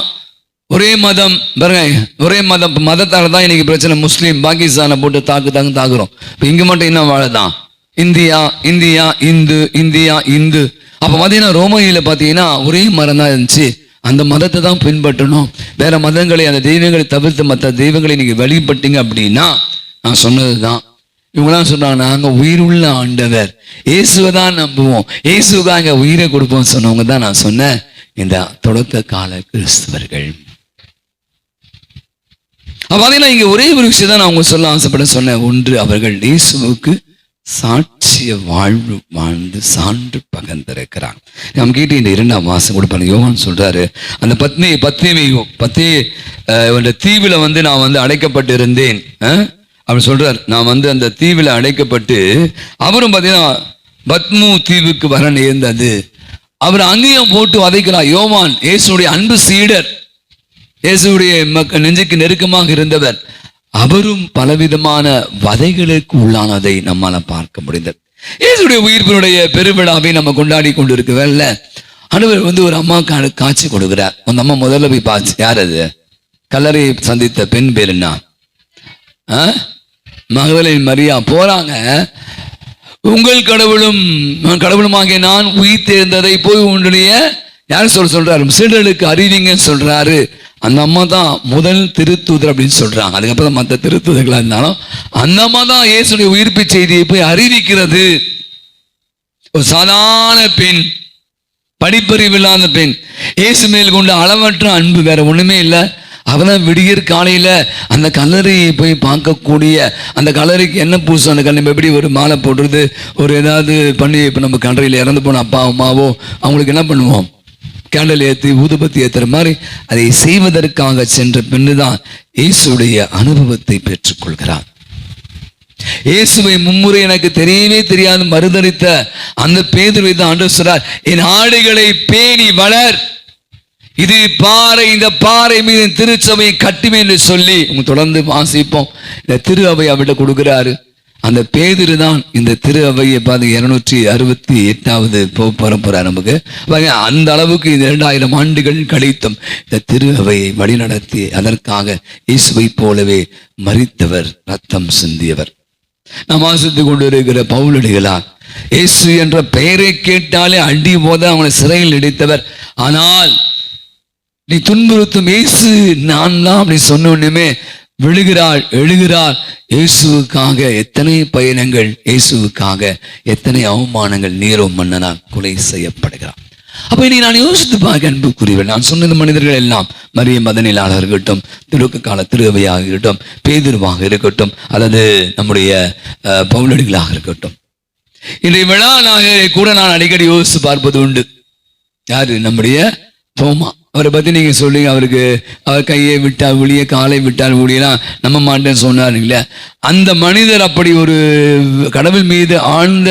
ஒரே மதம் பாருங்க, ஒரே மதத்தால தான் இன்னைக்கு பிரச்சனை. முஸ்லீம் பாகிஸ்தானை போட்டு தாக்குறோம். இப்போ இங்கே மட்டும் என்ன வாழதான், இந்தியா இந்தியா இந்து இந்தியா இந்து. அப்ப பாத்தீங்கன்னா ரோமையில பாத்தீங்கன்னா ஒரே மரம் தான் இருந்துச்சு. அந்த மதத்தை தான் பின்பற்றணும். வேற மதங்களை, அந்த தெய்வங்களை தவிர்த்து மற்ற தெய்வங்களை நீங்க வழிபட்டீங்க அப்படின்னா, நான் சொன்னதுதான். இவங்களாம் சொல்றாங்க, நாங்க உயிருள்ள ஆண்டவர் இயேசுவை தான் நம்புவோம், இயேசுக்காக உயிரை கொடுப்போம் சொன்னவங்க தான் நான் சொன்னேன் இந்த தொடக்க கால கிறிஸ்தவர்கள். பாத்தீங்கன்னா இங்க ஒரே ஒரு விஷயம் தான் நான் அவங்க சொல்ல ஆசைப்பட சொன்னேன். ஒன்று, அவர்கள் இயேசுவுக்கு சாட்சிய வாழ்வு வாழ்ந்து சான்று பகர்ந்திருக்கிறாங்க. நம்ம கேட்டு இந்த 2ஆம் வாசம் கொடுப்பாங்க. யோவான் சொல்றாரு, அந்த பத்னி தீவுல வந்து நான் வந்து அடைக்கப்பட்டு இருந்தேன். அவர் சொல்றார், நான் வந்து அந்த தீவில் அடைக்கப்பட்டு அவரும் பார்த்தீங்கன்னா பத்மு தீவுக்கு வர நேர்ந்தது. அவர் அங்கேயும் போட்டு வதைக்கிறார். யோவான் இயேசுடைய அன்பு சீடர், இயேசுடைய நெஞ்சுக்கு நெருக்கமாக இருந்தவர், அவரும் பலவிதமான வதைகளுக்கு உள்ளானதை நம்மால பார்க்க முடிந்தது. இயேசுடைய உயிர்ப்பினுடைய பெருவிழாவை நம்ம கொண்டாடி கொண்டு இருக்கவேல்ல, ஆண்டவர் வந்து ஒரு அம்மா காட்சி கொடுக்கிறார். அந்த அம்மா முதல்ல போய் பார்த்து, யார் அது? கல்லறை சந்தித்த பெண் பேர் என்ன? மகதலேனே மரியா. போறாங்க, உங்கள் கடவுளுமாகிய நான் உயிர் தேர்ந்ததை போய் உன்னுடைய யார் சொல்றாரு, சீடர்களுக்கு அறிவிங்கன்னு சொல்றாரு. அந்த அம்மா தான் முதல் திருத்தூதர் அப்படின்னு சொல்றாங்க. அதுக்கப்புறம் மற்ற திருத்தூதர்களா இருந்தாலும் அந்த அம்மா தான் இயேசுடைய உயிர்ப்பு செய்தியை போய் அறிவிக்கிறது. ஒரு சாதாரண பெண், படிப்பறிவு இல்லாத பெண், இயேசு மேல் கொண்ட அளவற்ற அன்பு, வேற ஒண்ணுமே இல்லை. அவதான் விடியற் காலையில அந்த கல்லறையை போய் பார்க்கக்கூடிய, அந்த கல்லறைக்கு என்ன பூசம், அந்த கல்லறை எப்படி ஒரு மாலை போடுறது, ஒரு ஏதாவது பண்ணி, இப்போ நம்ம கல்லறையில் இறந்து போன அப்பா அம்மாவோ அவங்களுக்கு என்ன பண்ணுவோம், கேண்டல் ஏற்றி ஊதுபத்தி ஏற்றுற மாதிரி அதை செய்வதற்காக சென்ற பெண்ணு தான் இயேசுடைய அனுபவத்தை பெற்றுக்கொள்கிறார். இயேசுவை மும்முறை எனக்கு தெரியவே தெரியாது மறுதளித்த அந்த பேதுருவை தான் ஆண்டவர் சொல்றார், என் ஆடுகளை பேணி வளர், இது பாறை, இந்த பாறை மீது திருச்சபையை கட்டுமே என்று சொல்லி தொடர்ந்து வாசிப்போம். இந்த திரு அவை அவர்கிட்ட கொடுக்கிறாரு. அந்த பேதுரு தான் இந்த திரு அவையை பார்த்து 268வது போறார் நமக்கு. அந்த அளவுக்கு 2000 ஆண்டுகள் கழித்தும் இந்த திரு அவையை வழிநடத்தி அதற்காக இயேசுவை போலவே மரித்தவர், ரத்தம் சிந்தியவர். நாம் வாசித்துக் கொண்டு இருக்கிற பவுலடிகளார், இயேசு என்ற பெயரை கேட்டாலே அடி போத அவனை சிறையில் இடித்தவர். ஆனால் நீ துன்புறுத்தும் இயேசு நான் தான் அப்படி சொன்ன உடனே விழுகிறாள், எழுகிறாள். இயேசுவுக்காக எத்தனை பயணங்கள், இயேசுவுக்காக எத்தனை அவமானங்கள், நீரோ மன்னனால் கொலை செய்யப்படுகிறார். அப்ப இனி நான் யோசித்து பார்க்க அன்புக்குரியவர்கள், நான் சொன்னது மனிதர்கள் எல்லாம் மரிய மதனிலாக இருக்கட்டும், திருக்க கால திருவையாக இருக்கட்டும், பேதுருவாக இருக்கட்டும், அல்லது நம்முடைய பவுலடிகளாக இருக்கட்டும், இன்றைய விழா நாயகரை கூட நான் அடிக்கடி யோசித்து பார்ப்பது உண்டு. யாரு? நம்முடைய தோமா. அவரை பற்றி நீங்கள் சொல்லுங்க, அவருக்கு அவர் கையை விட்டால் ஒளிய, காலை விட்டால் ஒளியெல்லாம் நம்ப மாட்டேன்னு சொன்னார் இல்லை? அந்த மனிதர் அப்படி ஒரு கடவுள் மீது ஆழ்ந்த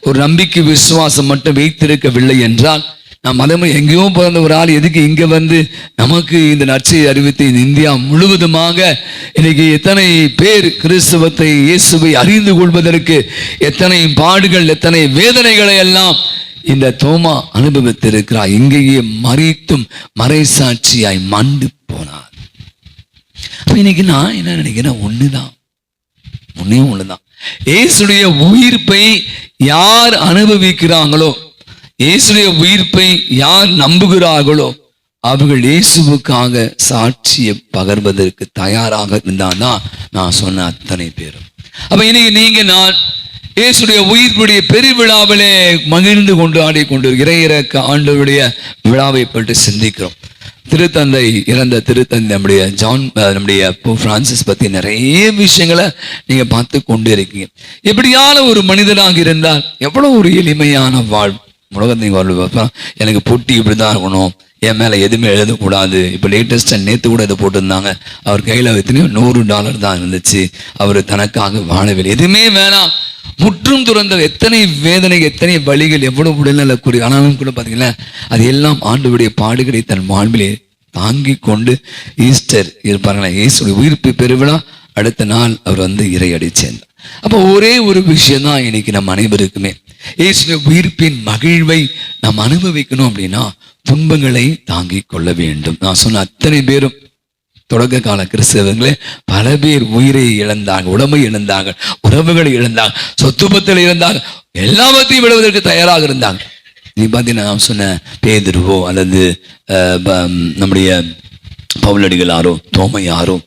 ஒரு நம்பிக்கை விசுவாசம் மட்டும் வைத்திருக்கவில்லை என்றால், நாம் அதே எங்கேயோ பிறந்த ஒரு ஆள் எதுக்கு இங்கே வந்து நமக்கு இந்த நற்செய்தியை அறிவித்து இந்த இந்தியா முழுவதுமாக இன்னைக்கு எத்தனை பேர் கிறிஸ்தவத்தை, இயேசுவை அறிந்து கொள்வதற்கு எத்தனை பாடுகள், எத்தனை வேதனைகளை எல்லாம் இந்த தோமா அனுபவித்திருக்கிறார். இங்கேயே மறித்தும் மறைசாட்சியாய் மாண்டு போனார். இன்னைக்கு நான் என்ன நினைக்கிறேன், ஒண்ணுதான், இயேசுடைய உயிர்ப்பை யார் அனுபவிக்கிறாங்களோ, இயேசுடைய உயிர்ப்பை யார் நம்புகிறார்களோ, அவர்கள் இயேசுவுக்காக சாட்சியை பகர்வதற்கு தயாராக இருந்தாதான் நான் சொன்ன அத்தனை பேரும். அப்ப இன்னைக்கு நீங்க நான் இயேசுடைய உயிர்ப்புடைய பெருவிழாவிலே மகிழ்ந்து கொண்டு ஆடிக்கொண்டு இறையிறக்க ஆண்டவருடைய விழாவை பற்றி சிந்திக்கிறோம். திருத்தந்தை, இறந்த திருத்தந்தை நம்முடைய பிரான்சிஸ் பத்தி நிறைய விஷயங்களை நீங்க பார்த்து கொண்டு இருக்கீங்க. எப்படியான ஒரு மனிதனாக இருந்தால், எவ்வளவு ஒரு எளிமையான வாழ்வு, உலகத்தை வாழ்வு. எனக்கு பொட்டி இப்படிதான் இருக்கணும், என் மேல எதுவுமே எழுதக்கூடாது. இப்போ லேட்டஸ்டா நேற்று கூட இதை போட்டிருந்தாங்க, அவர் கையில எத்தனையோ $100 தான் இருந்துச்சு, அவர் தனக்காக வாழவில்லை, எதுவுமே வேணாம், முற்றும் துறந்த எத்தனை வேதனை, எத்தனை வழிகள், எவ்வளவு உடல்நலக்குறி. ஆனாலும் கூட பார்த்தீங்கன்னா அது எல்லாம் ஆண்டவருடைய பாடுகளை தன் வாழ்விலே தாங்கி கொண்டு ஈஸ்டர் இருப்பாங்களா, இயேசுடைய உயிர்ப்பு பெருவிழா அடுத்த நாள் அவர் வந்து இறையடி சேர்ந்தார். அப்போ ஒரே ஒரு விஷயம் தான் இன்னைக்கு நம்ம அனைவருக்குமே, இயேசுடைய உயிர்ப்பின் மகிழ்வை நாம் அனுபவிக்கணும் அப்படின்னா துன்பங்களை தாங்கிக் கொள்ள வேண்டும். நான் சொன்ன அத்தனை பேரும் தொடக்க கால கிறிஸ்தவங்களே பல பேர் உயிரை இழந்தாங்க, உடம்பை இழந்தாங்க, உறவுகளை இழந்தாங்க, சொத்து பத்தலை இழந்தாங்க, எல்லாவற்றையும் விடுவதற்கு தயாராக இருந்தாங்க. நீ பார்த்தீங்கன்னா நான் சொன்ன பேதுருவோ அல்லது நம்முடைய பவுலடிகளாரோ தோமையாரோ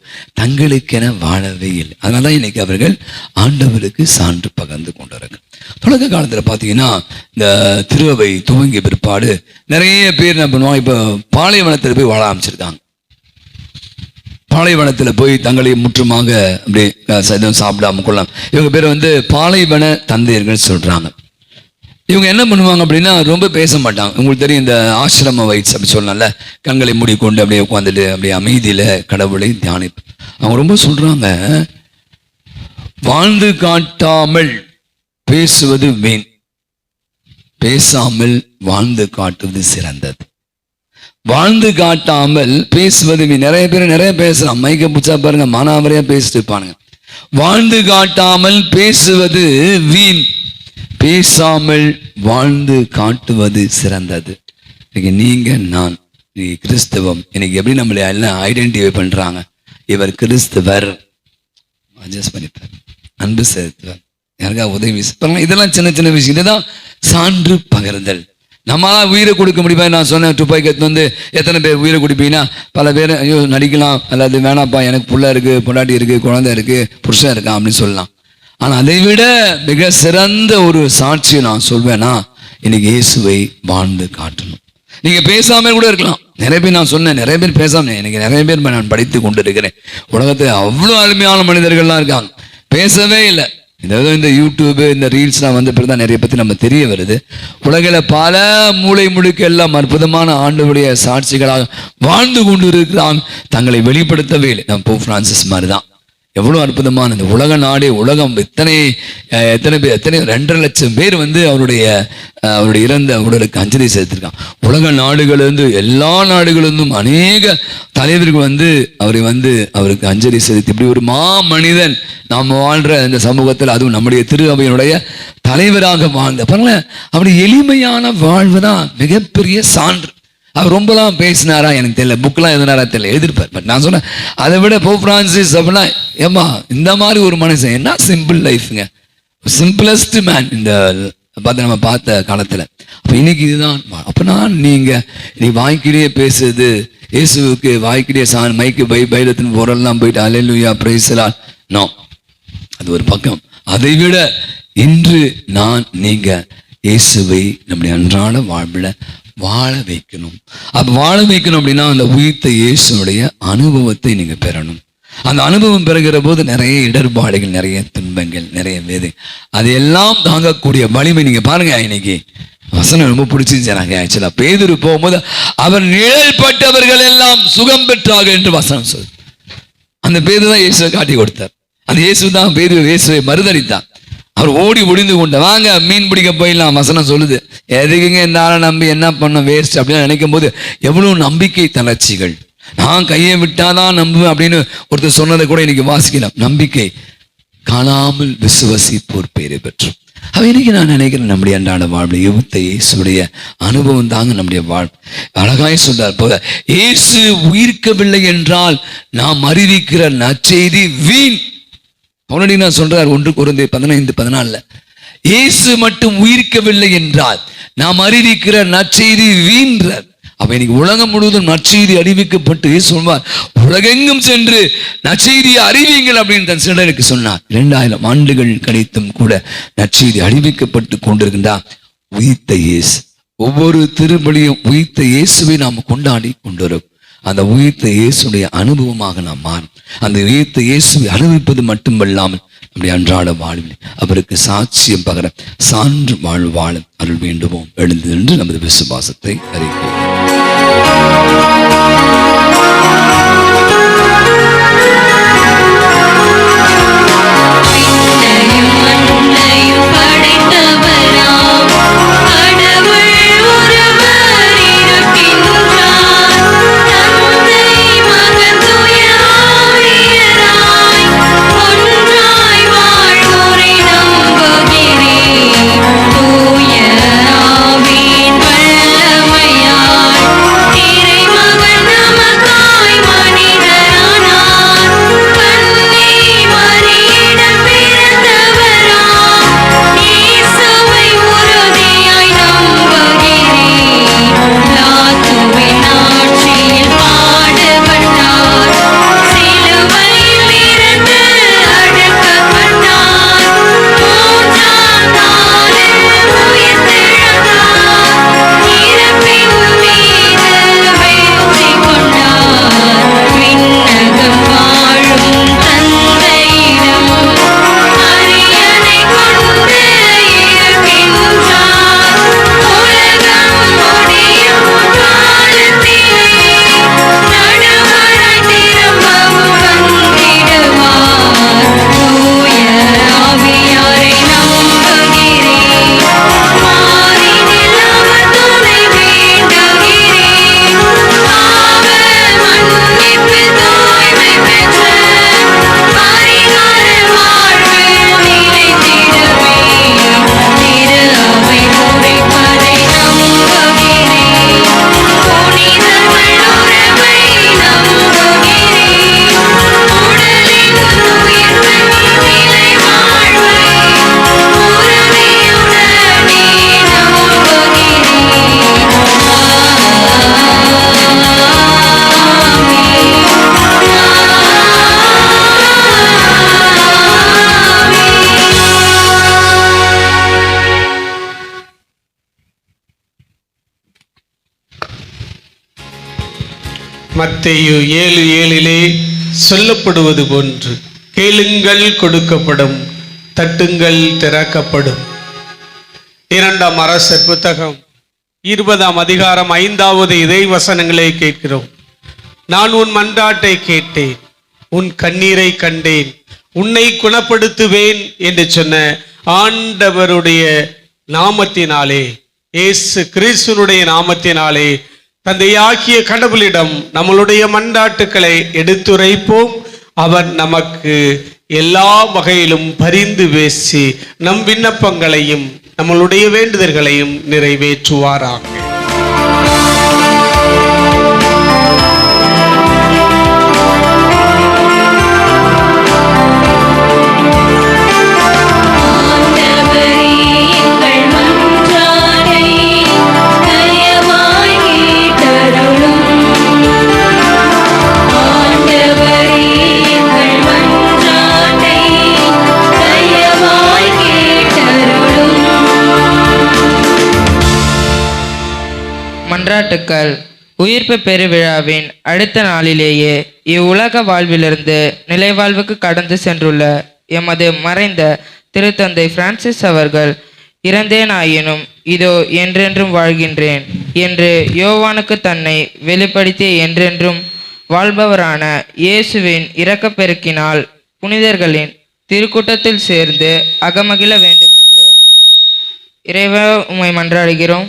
தங்களுக்கென வாழவே இல்லை. அதனாலதான் இன்னைக்கு அவர்கள் ஆண்டவருக்கு சான்று பகர்ந்து கொண்டார்கள். தொடக்க காலத்தில் பார்த்தீங்கன்னா இந்த திருவை துவங்கிய பிற்பாடு நிறைய பேர் என்ன பண்ணுவாங்க, இப்போ பாலைவனத்தில் போய் வாழ ஆரம்பிச்சிருக்காங்க. பாலைவனத்தில் போய் தங்களை முற்றுமாக அப்படியே எதுவும் சாப்பிடாம கொள்ளலாம். இவங்க பேர் வந்து பாலைவன தந்தையர்கள் சொல்றாங்க. இவங்க என்ன பண்ணுவாங்க அப்படின்னா ரொம்ப பேச மாட்டாங்க. உங்களுக்கு தெரியும் இந்த ஆசிரம வைட்ஸ் அப்படி சொல்லலாம்ல, கண்களை மூடிக்கொண்டு அப்படியே உட்காந்துட்டு அப்படியே அமைதியில கடவுளை தியானிப்பு. அவங்க ரொம்ப சொல்றாங்க, வாழ்ந்து காட்டாமல் பேசுவது வீண், பேசாமல் வாழ்ந்து காட்டுவது சிறந்தது. வாழ்ந்து காட்டாமல் பேசுவது வீண். நிறைய பேசலாம், மைக்க பிடிச்சா பாருங்க மானாவரியா பேசிட்டு இருப்பானுங்க. வாழ்ந்து காட்டாமல் பேசுவது வீண், பேசாமல் வாழ்ந்து காட்டுவது சிறந்தது. நீங்க நான் கிறிஸ்தவம் இன்னைக்கு எப்படி நம்மளை எல்லாம் ஐடென்டிஃபை பண்றாங்க? இவர் கிறிஸ்தவர், அட்ஜஸ்ட் பண்ணிப்பார், அன்பு செலுத்துவார், யாருக்கா உதவி பண்ணலாம். இதெல்லாம் சின்ன சின்ன விஷயம். இதுதான் சான்று பகிர்தல். நம்மளா உயிரை கொடுக்க முடியுமா? நான் சொன்னேன் துப்பாக்கி வந்து எத்தனை பேர் உயிரை கொடுப்பீங்கன்னா பல பேர் ஐயோ நடிக்கலாம், அல்லது வேணாப்பா எனக்கு புள்ள இருக்கு, பொண்டாட்டி இருக்கு, குழந்தை இருக்கு, புருஷன் இருக்கான் அப்படின்னு சொல்லலாம். ஆனா அதை விட மிக சிறந்த ஒரு சாட்சியை நான் சொல்வேன்னா இன்னைக்கு இயேசுவை வாழ்ந்து காட்டணும். நீங்க பேசாம கூட இருக்கலாம். நிறைய பேர் நான் சொன்னேன், நிறைய பேர் பேசாம, எனக்கு நிறைய பேர் நான் படித்து கொண்டு இருக்கிறேன். உலகத்துல அவ்வளவு அருமையான மனிதர்கள்லாம் இருக்காங்க, பேசவே இல்லை. இந்த யூடியூப் இந்த ரீல்ஸ்லாம் வந்த பிறகுதான் நிறைய பத்தி நம்ம தெரிய வருது. உலகில பல மூளை முழுக்க எல்லாம் அற்புதமான ஆண்டவருடைய சாட்சிகளாக வாழ்ந்து கொண்டு இருக்கிறாங்க, தங்களை வெளிப்படுத்தவே இல்லை. நம்ம போப் பிரான்சிஸ் மாதிரி தான். எவ்வளவு அற்புதமான இந்த உலக நாடே, உலகம் எத்தனை பேர், 2.5 லட்சம் பேர் வந்து அவருடைய இறந்த உடலுக்கு அஞ்சலி செலுத்திருக்கான். உலக நாடுகளிலிருந்து, எல்லா நாடுகளிலிருந்தும் அநேக தலைவர்கள் வந்து அவருக்கு அஞ்சலி செலுத்தி, இப்படி ஒரு மனிதன் நாம் வாழ்ற இந்த சமூகத்தில், அதுவும் நம்முடைய திரு அவையினுடைய தலைவராக வாழ்ந்த பாருங்களேன். அப்படி எளிமையான வாழ்வு தான் மிகப்பெரிய சான்று. அவர் ரொம்பலாம் பேசினாரா எனக்கு தெரியல, புக்கெலாம் எழுதினாரா தெரியல, எழுதிருப்பார். பட் நான் சொன்னேன் அதை விட போப் பிரான்சிஸ் அப்படின்னா ஏமா இந்த மாதிரி ஒரு மனுஷன், என்ன சிம்பிள் லைஃப்ங்க, சிம்பிளஸ்ட் மேன் இந்த நம்ம பார்த்த காலத்துல. அப்ப இன்னைக்கு இதுதான். அப்பனா நீ வாய்க்கிலேயே பேசுறது, இயேசுவுக்கு வாய்க்கிலேயே மைக்கு பைரத்தின் போரெல்லாம் போயிட்டு அல்லேலூயா பிரைஸ் தி லார்ட், நோ, அது ஒரு பக்கம். அதை விட இன்று நீங்க இயேசுவை நம்முடைய அன்றாட வாழ்வில் வாழ வைக்கணும். அப்ப வாழ வைக்கணும் அப்படின்னா அந்த உயிர்த்த இயேசுடைய அனுபவத்தை நீங்க பெறணும். அந்த அனுபவம் பெறுகிற போது நிறைய இடர்பாடுகள், நிறைய துன்பங்கள், நிறைய வேதை, அதையெல்லாம் தாங்கக்கூடிய வலிமை. நீங்க பாருங்க, இன்னைக்கு வசனம் ரொம்ப பிடிச்சிருச்சு எனக்கு. ஆக்சுவலா பேதுரு போகும்போது அவர் நிழல் பட்டவர்கள் எல்லாம் சுகம் பெற்றாங்க என்று வசனம் சொல்லு. அந்த பேதுரு தான் இயேசுவை காட்டி கொடுத்தார். அந்த இயேசு தான் இயேசுவை மறுதளித்தார். அவர் ஓடி ஒளிந்து கொண்ட, வாங்க மீன் பிடிக்க போயிடலாம் வசனம் சொல்லுது. எதுக்குங்க இந்த ஆளை நம்பி என்ன பண்ண வேஸ்ட் அப்படின்னு நினைக்கும் போது எவ்வளவு நம்பிக்கை தளர்ச்சிகள். நான் கையை விட்டாதான் நம்புவேன் அப்படின்னு ஒருத்தர் சொன்னதை கூட இன்னைக்கு வாசிக்கலாம். நம்பிக்கை காணாமல் விசுவசிப்போர் பேரை பெற்று. இன்னைக்கு நான் நினைக்கிறேன் நம்முடைய அன்றாட வாழ்வு யுவத்தை இயேசுடைய அனுபவம் தாங்க நம்முடைய வாழ்வு. அழகாய் சொல்றார் போல, இயேசு உயிர்க்கவில்லை என்றால் நாம் அறிவிக்கிற நற்செய்தி வீண். அவனடி நான் சொல்றார் 1 கொரிந்தியர் 15:14, இயேசு மட்டும் உயிர்க்கவில்லை என்றால் நாம் அறிவிக்கிற நற்செய்தி வீண்றார். அப்ப இன்னைக்கு உலகம் முழுவதும் நற்செய்தி அறிவிக்கப்பட்டு சொல்வார், உலகெங்கும் சென்று நற்செய்தியை அறிவிங்கள் அப்படின்னு தன் சீடருக்கு சொன்னார். 2000 ஆண்டுகள் கழித்தும் கூட நற்செய்தி அறிவிக்கப்பட்டு கொண்டிருக்கின்றார் உயிர்த்த இயேசு. ஒவ்வொரு திருப்பலியும் உயிர்த்த இயேசுவை நாம் கொண்டாடி கொண்டிருக்கிறோம். அந்த உயிர்த்த இயேசுடைய அனுபவமாக நாம் மாறும். அந்த உயிர்த்த இயேசுவை அனுபவிப்பது மட்டுமல்லாமல் நம்முடைய அன்றாட வாழ்வில் அவருக்கு சாட்சியம் பகர சான்று வாழ்வு வாழ அருள் வேண்டுவோம். எழுந்து நின்று நமது விசுவாசத்தை அறிவிப்போம். தூய ஆவியின் வல்லமையால் மத்தேயு 7:7 சொல்லப்படுவது போன்று, கேளுங்கள் கொடுக்கப்படும், தட்டுங்கள் திறக்கப்படும். 2 அரசர் புத்தகம் 20 அதிகாரம் 5வது இறை வசனங்களை கேட்கிறோம். நான் உன் மன்றாட்டை கேட்டேன், உன் கண்ணீரை கண்டேன், உன்னை குணப்படுத்துவேன் என்று சொன்ன ஆண்டவருடைய நாமத்தினாலே, இயேசு கிறிஸ்துவினுடைய நாமத்தினாலே தந்தையாகிய கடவுளிடம் நம்மளுடைய மன்றாட்டுக்களை எடுத்துரைப்போம். அவர் நமக்கு எல்லா வகையிலும் பரிந்து பேசி நம் விண்ணப்பங்களையும் நம்மளுடைய வேண்டுதல்களையும் நிறைவேற்றுவாராக. மன்றாட்டுக்கள். உயிர்ப்பு பெருவிழாவின் அடுத்த நாளிலேயே இவ்வுலக வாழ்விலிருந்து நிலைவாழ்வுக்கு கடந்து சென்றுள்ள எமது மறைந்த திருத்தந்தை பிரான்சிஸ் அவர்கள், இறந்தேனாயினும் இதோ என்றென்றும் வாழ்கின்றேன் என்று யோவானுக்கு தன்னை வெளிப்படுத்திய என்றென்றும் வாழ்பவரான இயேசுவின் இரக்கப்பெருக்கினால் புனிதர்களின் திருக்கூட்டத்தில் சேர்ந்து அகமகிழ வேண்டுமென்று இறைவா உம்மை மன்றாடுகிறோம்.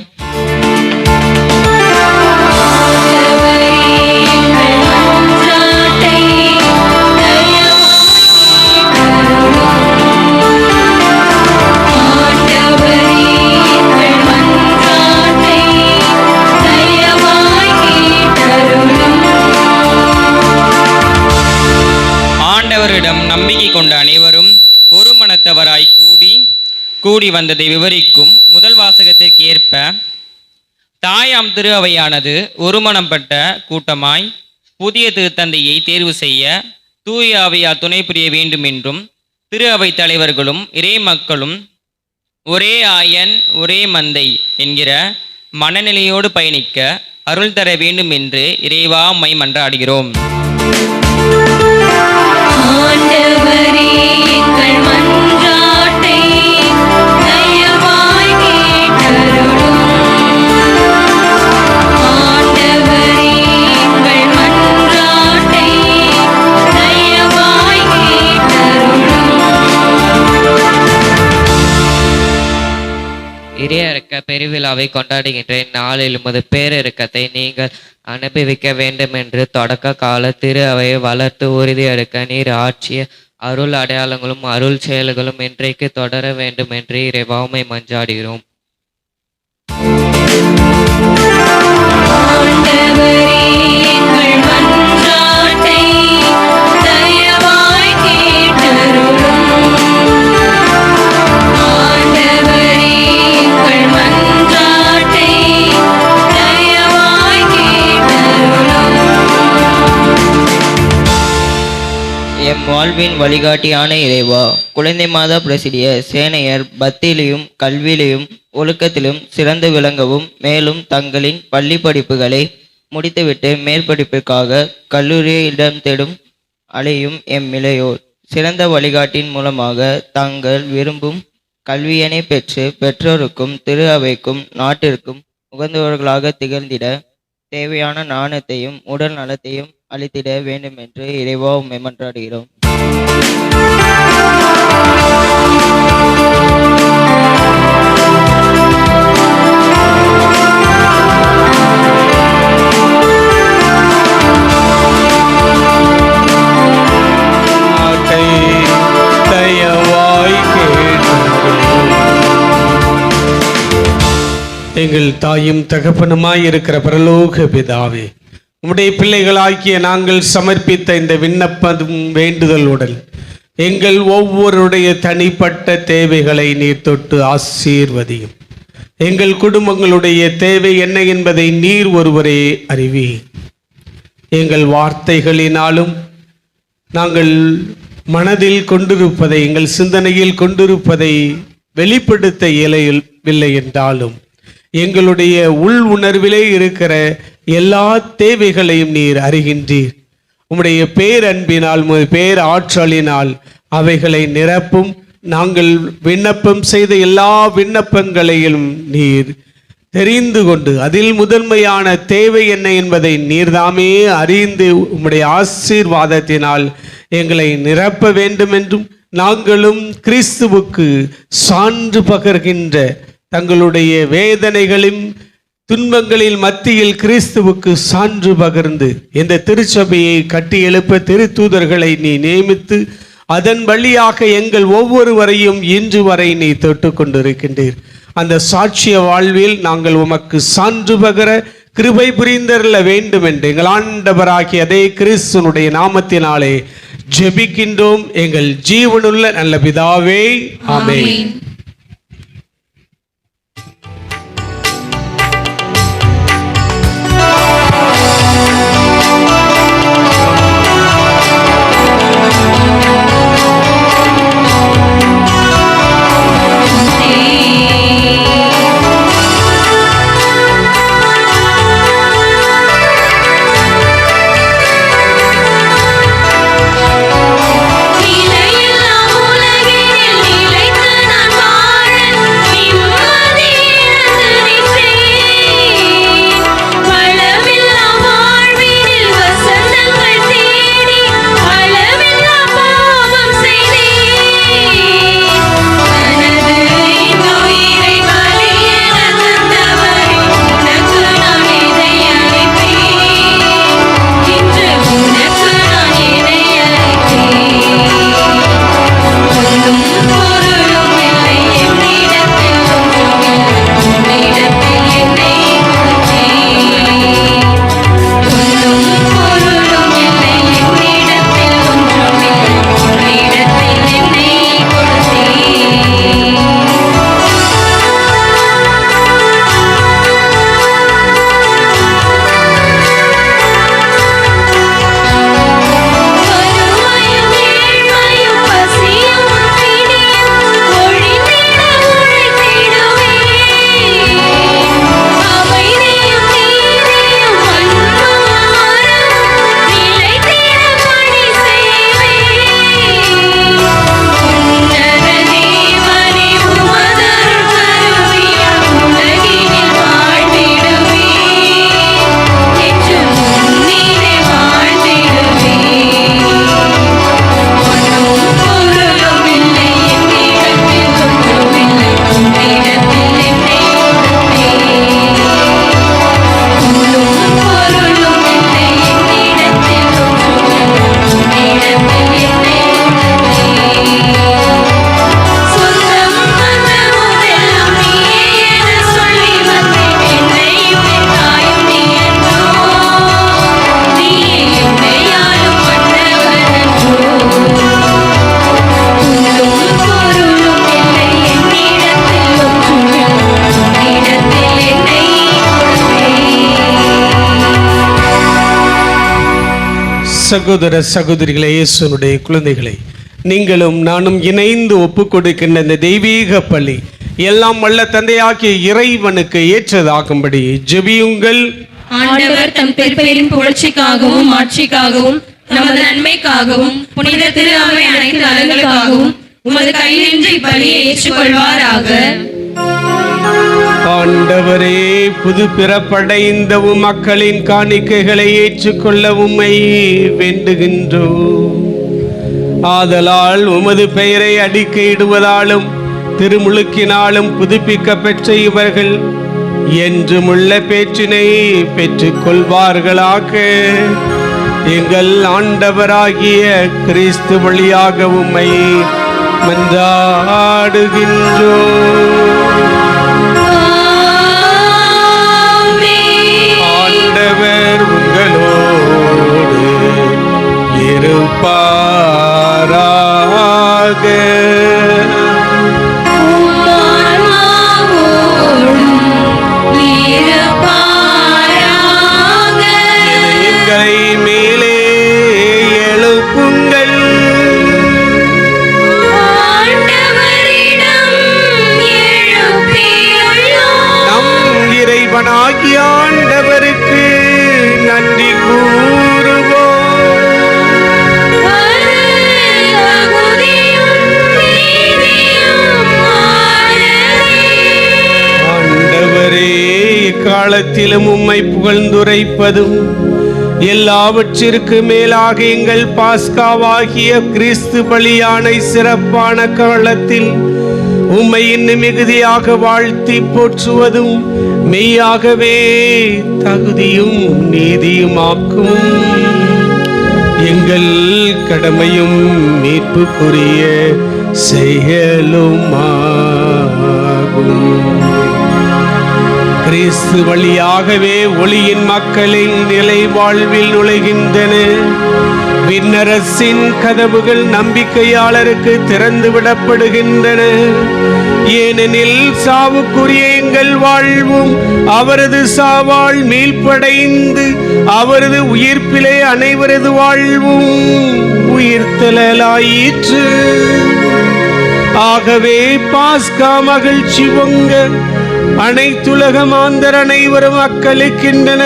ஆண்டவரிடம் நம்பிக்கை கொண்ட அனைவரும் ஒரு மனத்தவராய் கூடி வந்ததை விவரிக்கும் முதல் வாசகத்திற்கு ஏற்ப, தாயாம் திரு அவையானது ஒரு மனப்பட்ட கூட்டமாய் புதிய திருத்தந்தையை தேர்வு செய்ய தூய அவையார் துணை புரிய வேண்டும் என்றும், திரு அவை தலைவர்களும் இறை மக்களும் ஒரே ஆயன் ஒரே மந்தை என்கிற மனநிலையோடு பயணிக்க அருள் தர வேண்டும் என்று இறைவா உம்மை மன்றாடுகிறோம். இறையரக்க பெருவிழாவை கொண்டாடுகின்ற நாளில் உமது பேரிரக்கத்தை நீங்கள் அனுபவிக்க வேண்டும் என்று தொடக்க கால திரு அவையை வளர்த்து உறுதியெடுக்க நீர் ஆட்சிய அருள் அடையாளங்களும் அருள் செயல்களும் இன்றைக்கு தொடர வேண்டும் என்று இறைவா உம்மை மன்றாடுகிறோம். எம் வாழ்வின் வழிகாட்டியான இறைவா, குழந்தை மாதா பிரசிடிய சேனையர் பக்தியிலும் கல்வியிலும் ஒழுக்கத்திலும் சிறந்து விளங்கவும், மேலும் தங்களின் பள்ளி படிப்புகளை முடித்துவிட்டு மேற்படிப்புக்காக கல்லூரியை இடம் தேடும் அலையும் எம் இளையோர் சிறந்த வழிகாட்டின் மூலமாக தாங்கள் விரும்பும் கல்வியினை பெற்று பெற்றோருக்கும் திரு அவைக்கும் நாட்டிற்கும் உகந்தவர்களாக திகழ்ந்திட தேவையான நாணத்தையும் உடல் நலத்தையும் அளித்திட வேண்டும் என்று இறைவா உம்மை மன்றாடுகிறோம். எங்கள் தாயும் தகப்பனுமாய் இருக்கிற பரலோக பிதாவே, உம்முடைய பிள்ளைகளாகிய நாங்கள் சமர்ப்பித்த இந்த விண்ணப்பம் வேண்டுதலுடன் எங்கள் ஒவ்வொருடைய தனிப்பட்ட தேவைகளை நீர் தொட்டு ஆசீர்வதியும். எங்கள் குடும்பங்களுடைய தேவை என்ன என்பதை நீர் ஒருவரே அறிவி. எங்கள் வார்த்தைகளினாலும் நாங்கள் மனதில் கொண்டிருப்பதை, எங்கள் சிந்தனையில் கொண்டிருப்பதை வெளிப்படுத்த இயலவில்லை என்றாலும், எங்களுடைய உள் உணர்விலே இருக்கிற எல்லா தேவைகளையும் நீர் அறிகின்றீர். உம்முடைய பேரன்பினால் பேர் ஆற்றலினால் அவைகளை நிரப்பும். நாங்கள் விண்ணப்பம் செய்த எல்லா விண்ணப்பங்களையும் நீர் தெரிந்து கொண்டு அதில் முதன்மையான தேவை என்ன என்பதை நீர்தாமே அறிந்து உம்முடைய ஆசீர்வாதத்தினால் எங்களை நிரப்ப வேண்டும் என்றும், நாங்களும் கிறிஸ்துவுக்கு சான்று பகர்கின்ற தங்களுடைய வேதனைகளின் துன்பங்களில் மத்தியில் கிறிஸ்துவுக்கு சான்று பகர்ந்து இந்த திருச்சபையை கட்டி எழுப்ப திருத்தூதர்களை நீ நியமித்து அதன் வழியாக எங்கள் ஒவ்வொருவரையும் இன்று வரை நீ தொட்டு கொண்டிருக்கின்றீர். அந்த சாட்சிய வாழ்வில் நாங்கள் உமக்கு சான்று பகர கிருபை புரிந்தருள வேண்டும் என்று எங்கள் ஆண்டவராகிய அதே கிறிஸ்துனுடைய நாமத்தினாலே ஜெபிக்கின்றோம் எங்கள் ஜீவனுள்ள நல்ல பிதாவே, ஆமென். சகோதர சகோதரிகளே, இயேசுனுடைய குழந்தைகளை, நீங்களும் நானும் இணைந்து ஒப்புக் கொடுக்கின்ற இந்த தெய்வீக பலி எல்லாம் வல்ல தந்தையாகிய இறைவனுக்கு ஏற்றதாகும்படி ஜெபியுங்கள். ஆண்டவர் தம் திருப்பெயரின் புகழ்ச்சிக்காகவும் ஆட்சிக்காகவும் நமது நன்மைக்காகவும் புனித திரு அவை அனைத்து நலன்களுக்காகவும் உமது கையிலின்றி பலியை ஏற்றுக்கொள்வாராக. ஆண்டவரே, புது பிறப்படைந்த மக்களின் காணிக்கைகளை ஏற்றுக்கொள்ள உம்மை வேண்டுகின்றோம். ஆதலால் உமது பெயரை அடிக்கையிடுவதாலும் திருமுழுக்கினாலும் புதுப்பிக்க பெற்ற இவர்கள் என்றுமுள்ள பேற்றினை பெற்றுக் கொள்வார்களாக. எங்கள் ஆண்டவராகிய கிறிஸ்து வழியாக உம்மை மன்றாடுகின்றோம். ஆண்டவர் உங்களோடு இருப்பாராக. எங்களை மேலே எழுப்புங்கள். ஆண்டவரிடம் எழுப்பி காலத்திலும் உம்மை புகழ்ந்துரைப்பதும், எல்லாவற்றிற்கு மேலாக எங்கள் பாஸ்காவாகிய கிறிஸ்து பலியானை சிறப்பான காலத்தில் உம்மை இன்னும் மிகுதியாக வாழ்த்தி போற்றுவதும் மெய்யாகவே தகுதியும் நீதியுமாக்கும் எங்கள் கடமையும் மீட்புக்குரிய செயலுமாகும். கிறிஸ்து வழியாகவே ஒளியின் மக்களின் நிலை வாழ்வில் நுழைகின்றன. விண்ணரசின் கதவுகள் நம்பிக்கையாளருக்கு திறந்து விடப்படுகின்றன. ஏனெனில் சாவுக்குரிய எங்கள் வாழ்வும் அவரது சாவால் மீள்படைந்து அவரது உயிர்ப்பிலே அனைவரது வாழ்வும் உயிர்த்தலாயிற்று. ஆகவே பாஸ்கா மகிழ்ச்சி பொங்க அனைத்துலக மாந்தர் அனைவரும் அக்களிக்கின்றன.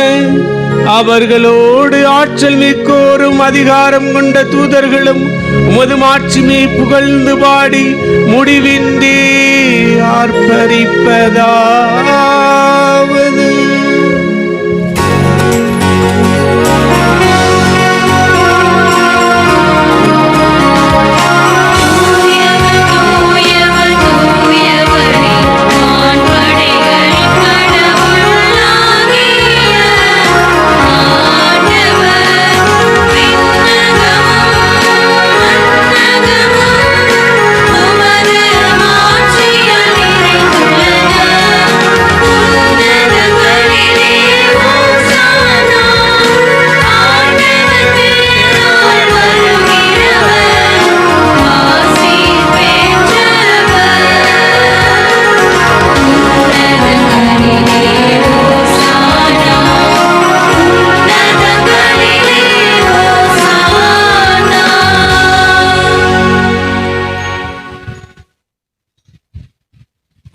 அவர்களோடு ஆற்றல் மிக்கோரும் அதிகாரம் கொண்ட தூதர்களும் உமது மாட்சிமை புகழ்ந்து பாடி முடிவின்றி ஆர்ப்பரிப்பதாவது.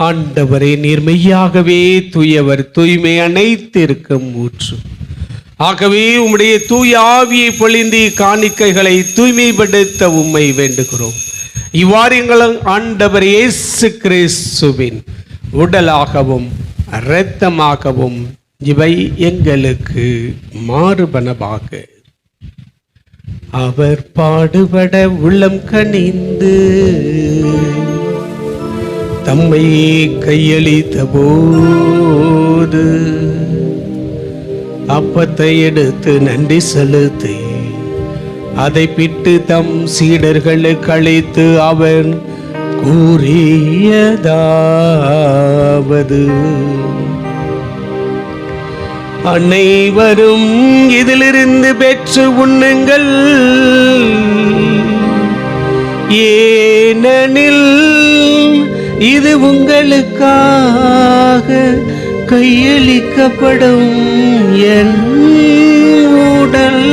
ஆண்டவரே, நீர் மெய்யாகவே தூயவர், தூய்மை அனைத்திற்கும் ஊற்று. ஆகவே உம்முடைய தூய ஆவியை பொழிந்து காணிக்கைகளை தூய்மைப்படுத்த உம்மை வேண்டுகிறோம். இவ்வாறு எங்கள் ஆண்டவர் இயேசு கிறிஸ்துவின் உடலாகவும் இரத்தமாகவும் இவை எங்களுக்கு மாறுபனவாக அவர் பாடுபட உள்ளம் கனிந்து தம்மை கையளித்த போது அப்பத்தை எடுத்து நன்றி செலுத்தி அதை பிட்டு தம் சீடர்களுக்கு அளித்து அவர் கூறியதாவது, அனைவரும் இதிலிருந்து பெற்று உண்ணுங்கள், ஏனெனில் இது உங்களுக்காக கையளிக்கப்படும் என் உடல்.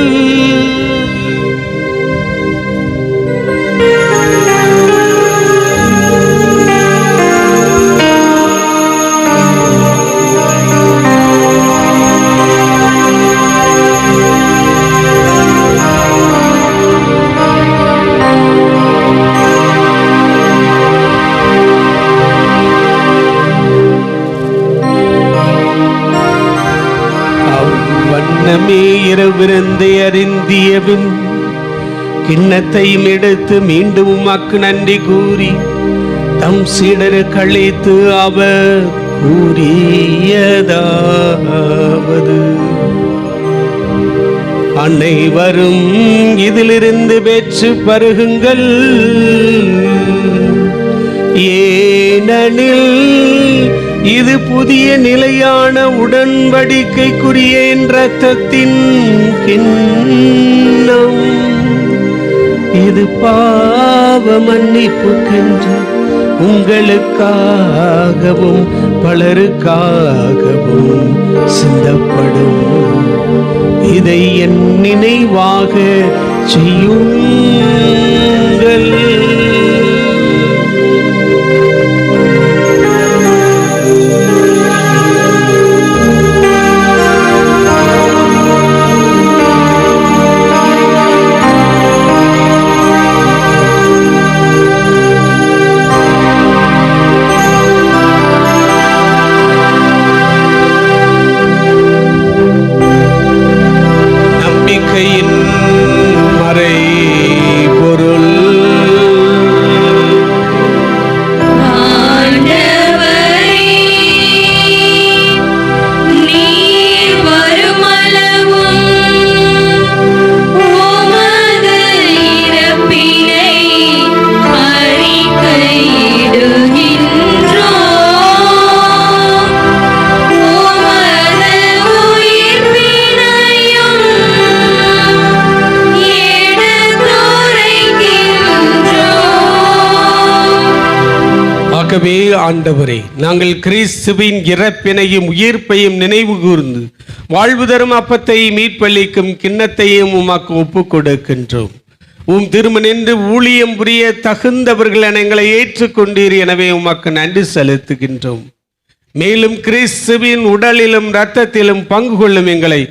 இரவிருந்தை அறிந்தியபின் கிண்ணத்தையும் எடுத்து மீண்டும் உமக்கு நன்றி கூறி தம் சீடருக்கு அளித்து அவர் கூறியதாவது, அனைவரும் இதிலிருந்து பெற்று பருகுங்கள், ஏனெனில் இது புதிய நிலையான உடன்படிக்கைக்குரிய இரத்தத்தின் கிண்ணம். இது பாவ மன்னிப்புக்கென்று உங்களுக்காகவும் பலருக்காகவும் சிந்தப்படும். இதை என் நினைவாக செய்யுங்கள். ஆகவே ஆண்டவரே, நாங்கள் கிறிஸ்துவின் இறப்பினையும் உயிர்ப்பையும் நினைவு கூர்ந்து வாழ்வு தரும் அப்பத்தை மீட்பளிக்கும் கிண்ணத்தையும் உமக்கு ஒப்புக் கொடுக்கின்றோம். உம் திருமணின்று ஊழியம் புரிய தகுந்தவர்கள் என எங்களை ஏற்றுக்கொண்டீர். எனவே உமக்கு நன்றி செலுத்துகின்றோம். மேலும் கிறிஸ்துவின் உடலிலும் இரத்தத்திலும் பங்கு கொள்ளும் எங்களை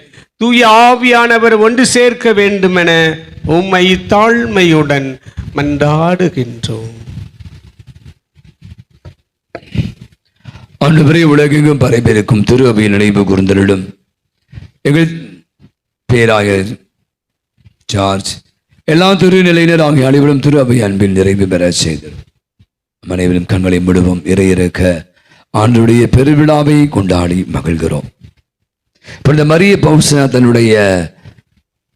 தூய ஆவியானவர் ஒன்று சேர்க்க வேண்டுமென உம்மை தாழ்மையுடன் மன்றாடுகின்றோம். ஆண்டவரே, உலகெங்கும் பரப்பியிருக்கும் திரு அவையின் நினைவு கூர்ந்தலிடும் எங்கள் பேராயர் ஜார்ஜ் எல்லா திருநிலையினர் ஆகிய அனைவரும் திரு அவை அன்பில் நிறைவு பெற செய்தது. அனைவரும் கண்களை விடுவோம். இறையிறக்க ஆண்டுடைய பெருவிழாவை கொண்டாடி மகிழ்கிறோம். இப்பொழுது மரிய பவுசா தன்னுடைய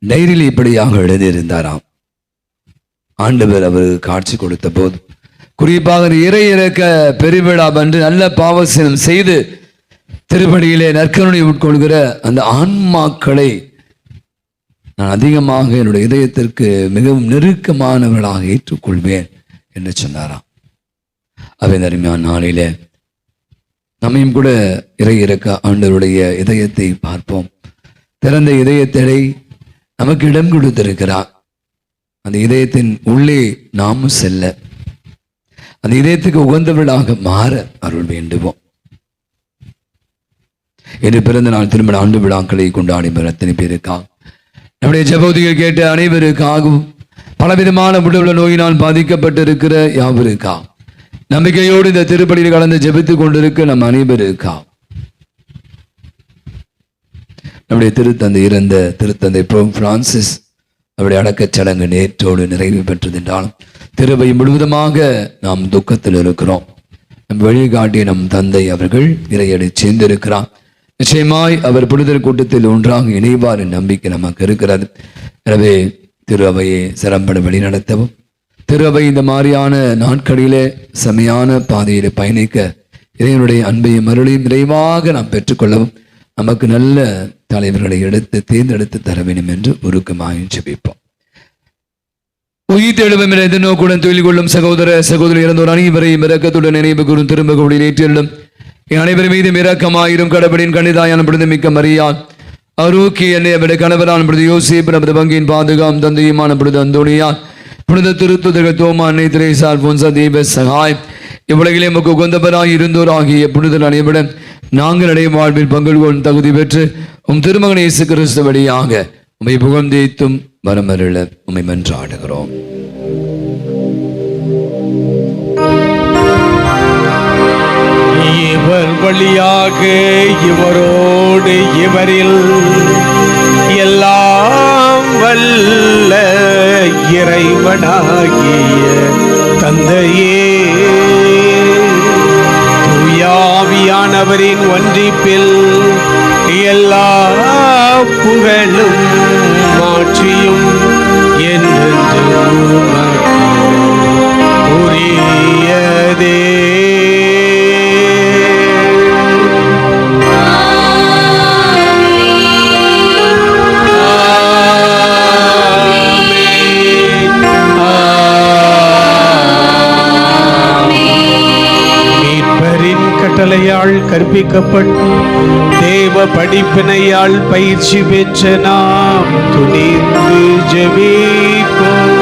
டைரியில் இப்படியாக எழுதியிருந்தாராம். ஆண்டவர் அவருக்கு காட்சி கொடுத்த போது, குறிப்பாக இறையிறக்க பெருவிழா என்று நல்ல பாவசனம் செய்து திருப்படியிலே நற்கருணை உட்கொள்கிற அந்த ஆன்மாக்களை நான் அதிகமாக என்னுடைய இதயத்திற்கு மிகவும் நெருக்கமானவர்களாக ஏற்றுக்கொள்வேன் என்று சொன்னாராம். அவை அருமையான நாளிலே நம்மையும் கூட இறையிறக்க ஆண்டவருடைய இதயத்தை பார்ப்போம். திறந்த இதயத்தை நமக்கு இடம் கொடுத்திருக்கிறார். அந்த இதயத்தின் உள்ளே நாமும் செல்ல, அந்த இதயத்துக்கு உகந்தவர்களாக மாற அருள் வேண்டுவோம். என்று பிறந்த நாள் திருமண ஆண்டு விழாக்களை கொண்டாடி அத்தனை பேருக்காக, நம்முடைய ஜெபோதிகள் கேட்ட அனைவருக்காகவும், பலவிதமான உடல்நல நோயினால் பாதிக்கப்பட்டிருக்கிற யாவருக்காக, நம்பிக்கையோடு இந்த திருப்பலியில் கலந்து ஜெபித்துக் கொண்டிருக்க நம் அனைவருக்காக, நம்முடைய திருத்தந்தை இறந்த திருத்தந்தை போப் பிரான்சிஸ் அவருடைய அடக்கச் சடங்கு நேற்றோடு நிறைவு பெற்றது என்றாலும் திருவை முழுவதுமாக நாம் துக்கத்தில் இருக்கிறோம். நம் வழிகாட்டிய நம் தந்தை அவர்கள் இறையடி சேர்ந்திருக்கிறார். நிச்சயமாய் அவர் புனிதர் கூட்டத்தில் ஒன்றாக இணைவார் என்ற நம்பிக்கை நமக்கு இருக்கிறது. எனவே திரு அவையை சிறம்பட வழி நடத்தவும், திரு அவை இந்த மாதிரியான நாட்களிலே செமையான பாதையிலே பயணிக்க இறைவனுடைய அன்பையும் அருளையும் நிறைவாக நாம் பெற்றுக்கொள்ளவும் நமக்கு நல்ல தலைவர்களை எடுத்து தேர்ந்தெடுத்து தர வேண்டும் என்று உருக்கமாக ஜெபிப்போம். உயிர் தெழுவம் என எதிர்நோக்குடன் தொழில் கொள்ளும் சகோதர சகோதரி இறந்தோர் அனைவரையும் இரக்கத்துடன் நினைவு கூறும் திரும்ப கூடிய ஏற்றிலும் அனைவர் மீதும் இரக்கமாயிரும். கடவுளின் கணிதாயான பொழுது மிக்க மரியான் அருக்கி என்னை அவருடைய கணவரான பொழுது யோசிப்பு, நமது பங்கின் பாதுகாம் தந்தையுமான பொழுது அந்தோணியான், புனித திருத்துதர்கள் தோமா, அன்னை திரேசா, அல்போன்சா, தீப சகாய், இவ்வுலகிலே நமக்கு உகந்தவராய் இருந்தோர் ஆகிய புனிதர் அனைவருடன் நாங்கள் அடைய வாழ்வில் பங்குகொள் தகுதி பெற்று உம் திருமகன் இயேசு கிறிஸ்து வழியாக உம்மை புகழ்ந்தேத்தும் வரமருள உம்மை மன்றாடுகிறோம். இவர் வழியாக இவரோடு இவரில் எல்லாம் வல்ல இறைவனாகிய தந்தையே, தூயாவியானவரின் ஒன்றிப்பில் எல்லா புகழும் மாட்சியும் என்றென்றும் உரியதே. கட்டளையால் கற்பிக்கப்பட்டு தேவ படிப்பினையால் பயிற்சி பெற்ற நாம் துணிந்து ஜெபிப்போம்.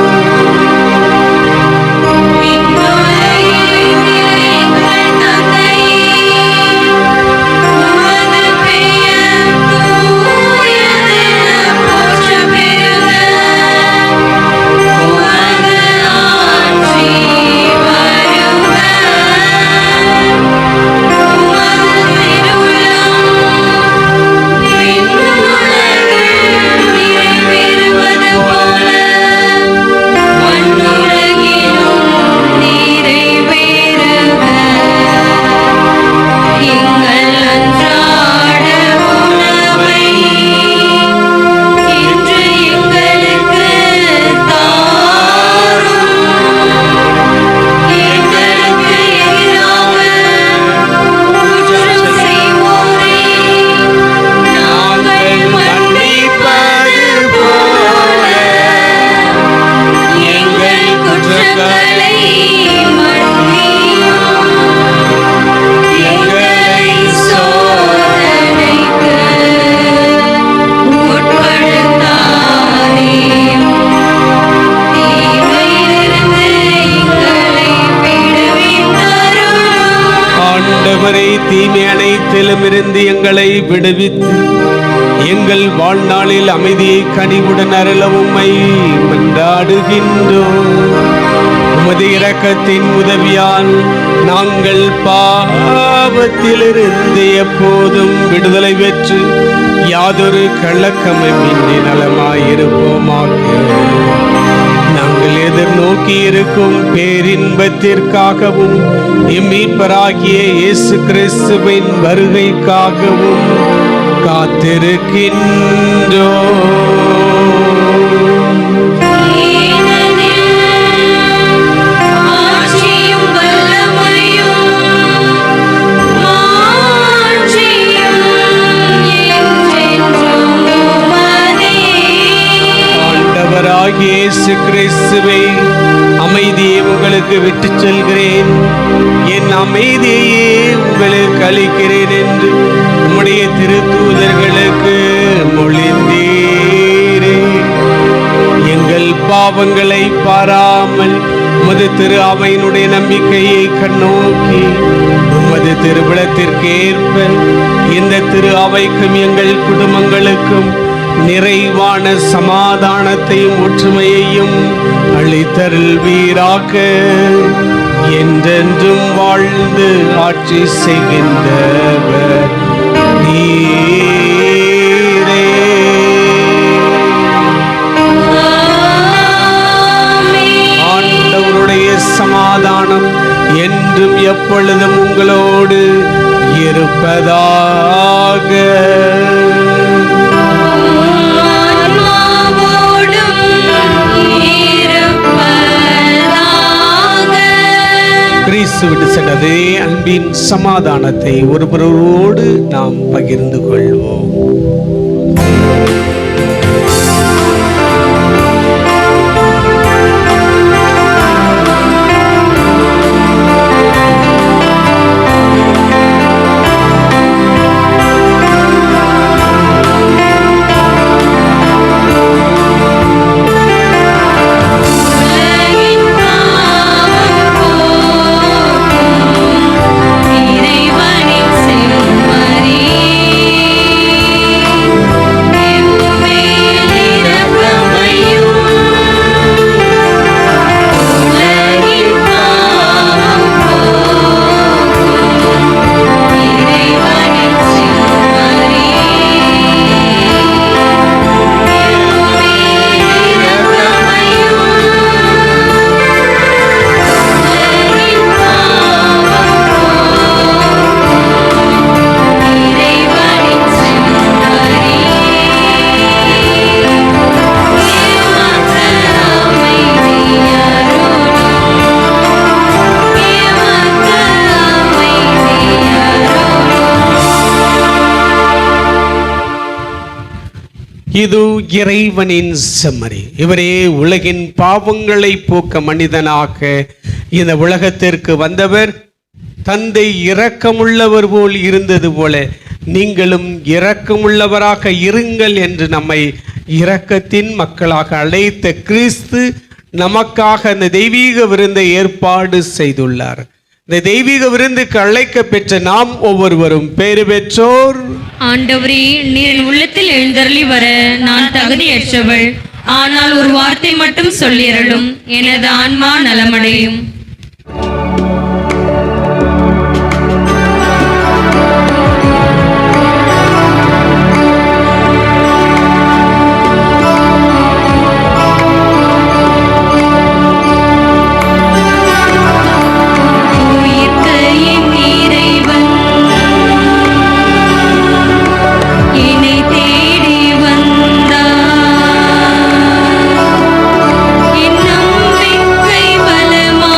விடுவித்து எங்கள் வாழ்நாளில் அமைதியை கனிவுடன் அருள உம்மை மன்றாடுகின்றோம். உமது இரக்கத்தின் உதவியால் நாங்கள் பாவத்திலிருந்து எப்போதும் விடுதலை பெற்று யாதொரு கள்ளக்கமின்றி நலமாயிருப்போமாக. நாங்கள் எதிர்நோக்கி இருக்கும் பேரின்பத்திற்காகவும் மீட்பராகிய இயேசு கிறிஸ்துவின் வருகைக்காகவும் காத்திருக்கின்றோம். இயேசு கிறிஸ்துவே, அமைதியை உங்களுக்கு விட்டு செல்கிறேன், என் அமைதியையே உங்களுக்கு அளிக்கிறேன் என்று உம்முடைய திருத்தூதர்களுக்கு மொழிந்தீரே. எங்கள் பாவங்களை பாராமல் உமது திரு அவையினுடைய நம்பிக்கையை கண்ணோக்கி உமது திருவிழத்திற்கு ஏற்ப இந்த திரு அவைக்கும் எங்கள் குடும்பங்களுக்கும் நிறைவான சமாதானத்தையும் ஒற்றுமையையும் அளித்தருள்வீராக. என்றென்றும் வாழ்ந்து ஆட்சி செய்கின்றவர் நீரே. ஆண்டவருடைய சமாதானம் என்றும் எப்பொழுதும் உங்களோடு இருப்பதாக. கிறிஸ்து விட்டு சென்றதே அன்பின் சமாதானத்தை ஒருவரோடு நாம் பகிர்ந்து கொள்வோம். இது இறைவனின் செம்மறி. இவரே உலகின் பாவங்களை போக்க மனிதனாக இந்த உலகத்திற்கு வந்தவர். தந்தை இரக்கமுள்ளவர் போல் இருந்தது போல நீங்களும் இரக்கமுள்ளவராக இருங்கள் என்று நம்மை இரக்கத்தின் மக்களாக அழைத்த கிறிஸ்து நமக்காக அந்த தெய்வீக விருந்தை ஏற்பாடு செய்துள்ளார். இந்த தெய்வீக விருந்துக்கு அழைக்க பெற்ற நாம் ஒவ்வொருவரும் பேறு பெற்றோர். ஆண்டவரே, நீர் உள்ளத்தில் எழுந்தருளி வர நான் தகுதியற்றவள். ஆனால் ஒரு வார்த்தை மட்டும் சொல்லிரலும், எனது ஆன்மா நலமடையும். என் நம்பிக்கை பலமா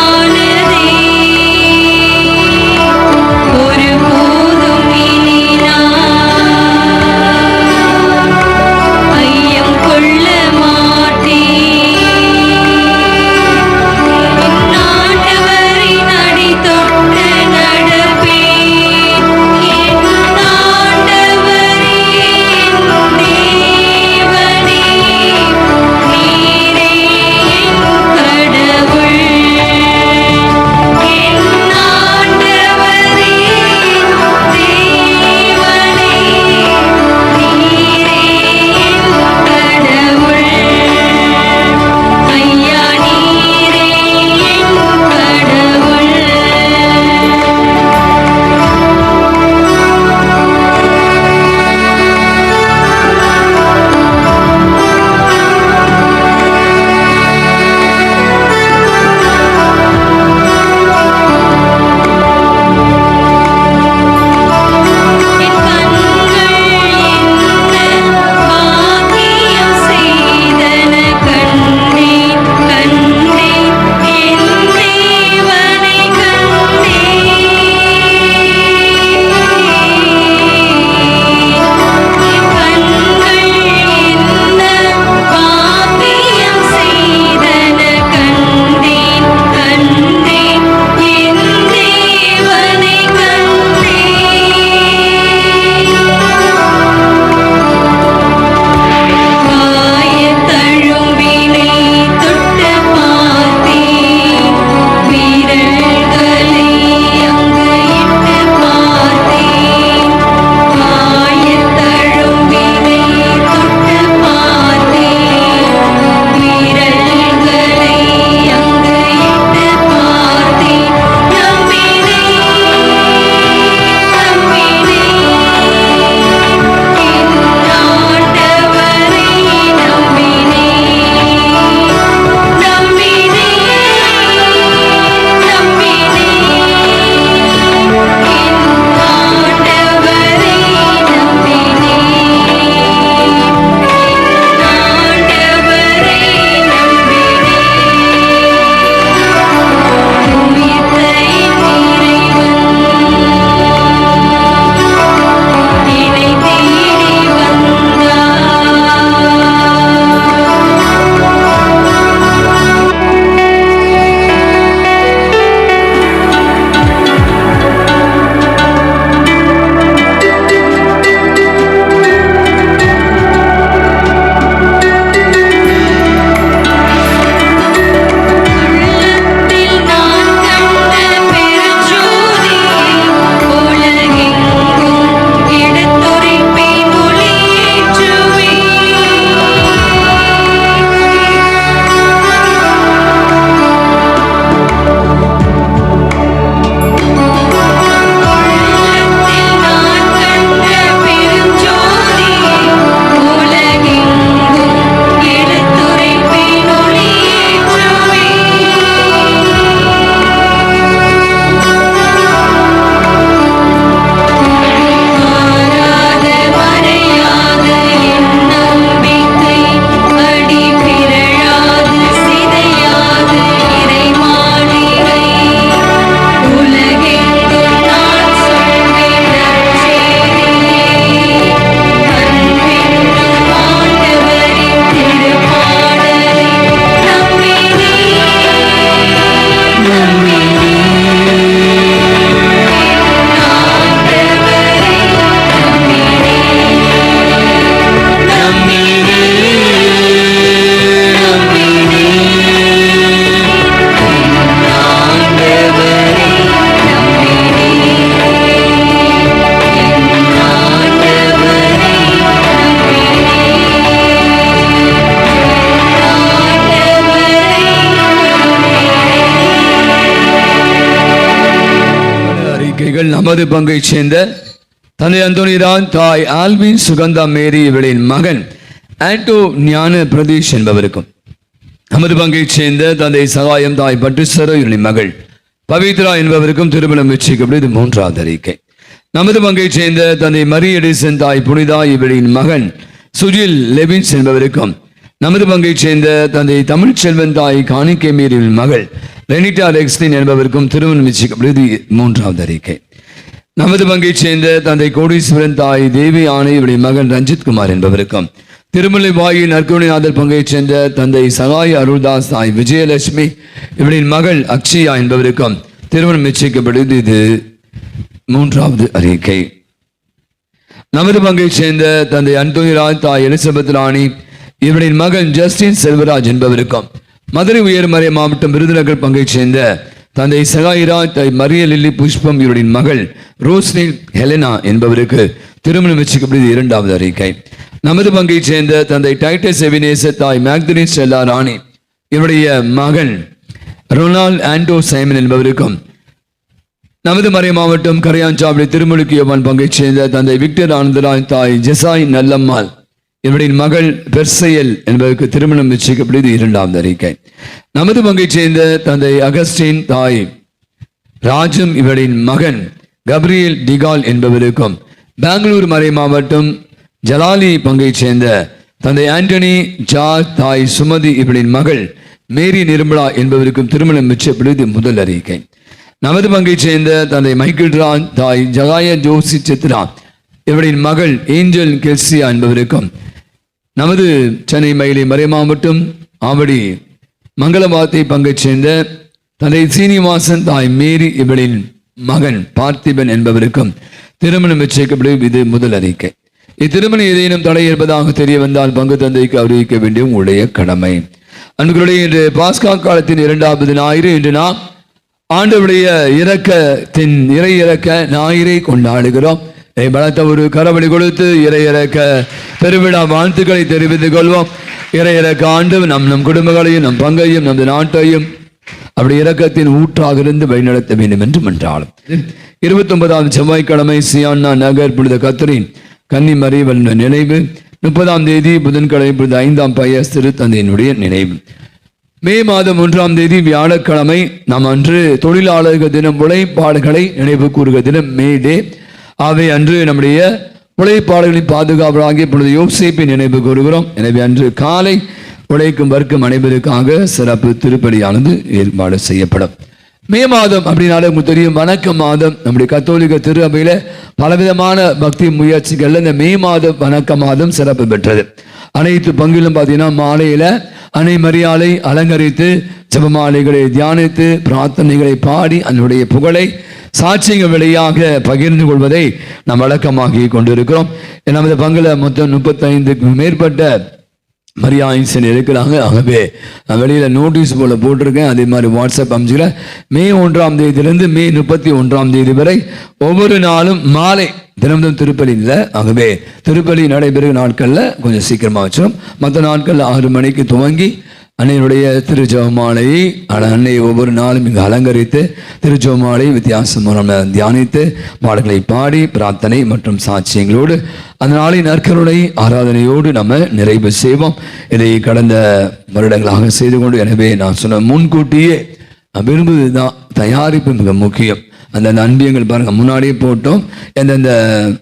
பாவைகள் நமது பங்கைச் சேர்ந்த தந்தை அந்தோனிராஜ், தாய் ஆல்வின் சுகந்தா மேரி இவளின் மகன் ஆண்டோ ஞான பிரதீஷ் என்பவருக்கும், நமது பங்கைச் சேர்ந்த தந்தை சகாயம், தாய் பட்டுசர இவளின் மகள் பவித்ரா என்பவருக்கும் திருமணம் நிச்சயிக்கப்படுது. 3வது அறிக்கை. நமது பங்கைச் சேர்ந்த தந்தை மரி எடிசன், தாய் புனிதா இவளின் மகன் சுஜில் லெவின்ஸ் என்பவருக்கும், நமது பங்கைச் சேர்ந்த தந்தை தமிழ் செல்வன், தாய் காணிக்கை மீரின் மகள் ரெனிட்டா ரெக்ஸ்டின் என்பவருக்கும் திருமணம் நிச்சயிக்கப்படுது. 3வது அறிக்கை. நமது பங்கைச் சேர்ந்த தந்தை கோடீஸ்வரன், தாய் தேவி ஆணை இவருடைய மகன் ரஞ்சித் குமார் என்பவருக்கும், திருமலை வாயில் நற்கருணைநாதர் பங்கைச் சேர்ந்த தந்தை சகாய அருள்தாஸ், தாய் விஜயலட்சுமி இவருடைய மகள் அக்ஷயா என்பவருக்கும் திருமணம் நிச்சயிக்கப்படுது. இது 3வது அறிக்கை. நமது பங்கைச் சேர்ந்த தந்தை அந்தோனிராஜ், தாய் எலிசபெத் ராணி இவருடைய மகன் ஜஸ்டின் செல்வராஜ் என்பவருக்கும், மதுரை உயர்மறை மாவட்டம் விருதுநகர் பங்கைச் சேர்ந்த தந்தை சகாயிராஜ், தாய் மரிய லில்லி புஷ்பம் இவருடைய மகள் ரோஸ்னி ஹெலனா என்பவருக்கு திருமணம் நிச்சயிக்கப்படுது. 2வது அறிக்கை. நமது பங்கைச் சேர்ந்த தந்தை டைட்டஸ் எவினேச, தாய் மேக்தலின் ஸ்டெல்லா ராணி இவருடைய மகன் ரொனால்ட் ஆண்டோ சைமன் என்பவருக்கும், நமது மறை மாவட்டம் கரையாஞ்சாவடி திருமுழுக்கு யோவான் பங்கைச் சேர்ந்த தந்தை விக்டர் ஆனந்தராஜ், தாய் ஜெசாய் நல்லம்மாள் இவருடைய மகள் பெர்சையல் என்பதற்கு திருமணம் நிச்சயிக்கப்படுது. 2வது அறிக்கை. நமது பங்கைச் சேர்ந்த தந்தை அகஸ்டின், தாய் ராஜம் இவரின் மகன் கப்ரியல் டிகால் என்பவருக்கும், பெங்களூர் மறை மாவட்டம் ஜலாலி பங்கைச் சேர்ந்த தந்தை ஆண்டனி ஜார்ஜ், தாய் சுமதி இவரின் மகள் மேரி நிர்மலா என்பவருக்கும் திருமணம் நிச்சயிக்கப்படுது. 1வது அறிக்கை. நமது பங்கைச் சேர்ந்த தந்தை மைக்கேல் ராஜ், தாய் ஜகாய ஜோசி சித்ரா இவரின் மகள் ஏஞ்சல் கெல்சியா என்பவருக்கும், நமது சென்னை மயிலை மறை மாவட்டம் ஆவடி மங்களவாத்தை பங்கைச் சேர்ந்த தந்தை சீனிவாசன், தாய் மேரி இவளின் மகன் பார்த்திபன் என்பவருக்கும் திருமணம் நிச்சயிக்கப்படுவது. இது 1வது அறிக்கை. இத்திருமணம் ஏதேனும் தடை இருப்பதாக தெரிய வந்தால் பங்கு தந்தைக்கு அறிவிக்க வேண்டிய உங்களுடைய கடமை. அன்புகளுடைய இன்று பாஸ்கா காலத்தின் 2வது ஞாயிறு. இன்று நாம் ஆண்டவருடைய இறை இறக்க ஞாயிறை கொண்டாடுகிறோம். பலத்த ஒரு கரவழி கொடுத்து இறை இறக்க பெருவிழா வாழ்த்துக்களை தெரிவித்துக் கொள்வோம். இறை இறக்க ஆண்டு நம் குடும்பங்களையும் நம் பங்கையும் நமது நாட்டையும் அப்படி இரக்கத்தின் ஊற்றாக இருந்து வழிநடத்த வேண்டும் என்று மன்றாடும். 29வது செவ்வாய்க்கிழமை சியான்னா நகர் புனித கத்தரின் கன்னி மறைவன் நினைவு. 30ஆம் தேதி புதன்கிழமை புனித 5ஆம் பயஸ் திருத்தந்தையினுடைய நினைவு. மே மாதம் 1ஆம் தேதி வியாழக்கிழமை நாம் அன்று தொழிலாளர்கள் தினம், உழைப்பாளர்களை நினைவு கூறுகிற தினம், மே டே. ஆகவே அன்று நம்முடைய உழைப்பாளர்களின் பாதுகாவலாகிய புனித யோசேப்பை நினைவு கூறுகிறோம். எனவே அன்று காலை உழைக்கும் வர்க்கம் அனைவருக்காக சிறப்பு திருப்பலியானது ஏற்பாடு செய்யப்படும். மே மாதம் அப்படின்னாலே உங்களுக்கு தெரியும், வணக்க மாதம். நம்முடைய கத்தோலிக்க திரு அவையில பலவிதமான பக்தி முயற்சிகள்ல இந்த மே மாதம் வணக்க மாதம் சிறப்பு பெற்றது. அனைத்து பங்கிலும் பார்த்தீங்கன்னா மாலையில அன்னை மரியாளை அலங்கரித்து ஜெபமாலைகளை தியானித்து பிரார்த்தனைகளை பாடி அதனுடைய புகழை சாட்சியங்கள் வழியாக பகிர்ந்து கொள்வதை நாம் வழக்கமாகி கொண்டிருக்கிறோம். நமது பங்குல மொத்தம் 35க்கும் மேற்பட்ட மரியாதை இருக்கிறாங்க. ஆகவே நான் வெளியில நோட்டீஸ் போல போட்டிருக்கேன். அதே மாதிரி வாட்ஸ்அப் அமைச்சுல மே 1ஆம் தேதியிலிருந்து மே 31ஆம் தேதி வரை ஒவ்வொரு நாளும் மாலை தினமும் திருப்பலி இல்லை. ஆகவே திருப்பலி நடைபெறும் நாட்கள்ல கொஞ்சம் சீக்கிரமா வச்சிடும். மற்ற நாட்கள் 6 மணிக்கு துவங்கி அன்னையினுடைய திருஜெபமாலையை அன்னை ஒவ்வொரு நாளும் இங்கு அலங்கரித்து திருஜெபமாலை வித்தியாசமான தியானித்து பாடல்களை பாடி பிரார்த்தனை மற்றும் சாட்சியங்களோடு அந்த நாளின் நற்கருணை ஆராதனையோடு நம்ம நிறைவு செய்வோம். இதை கடந்த வருடங்களாக செய்து கொண்டு, எனவே நான் சொன்ன முன்கூட்டியே விரும்புவதுதான் தயாரிப்பு மிக முக்கியம். அந்த அன்பியங்கள் பாருங்க, முன்னாடியே போட்டோம். எந்தெந்த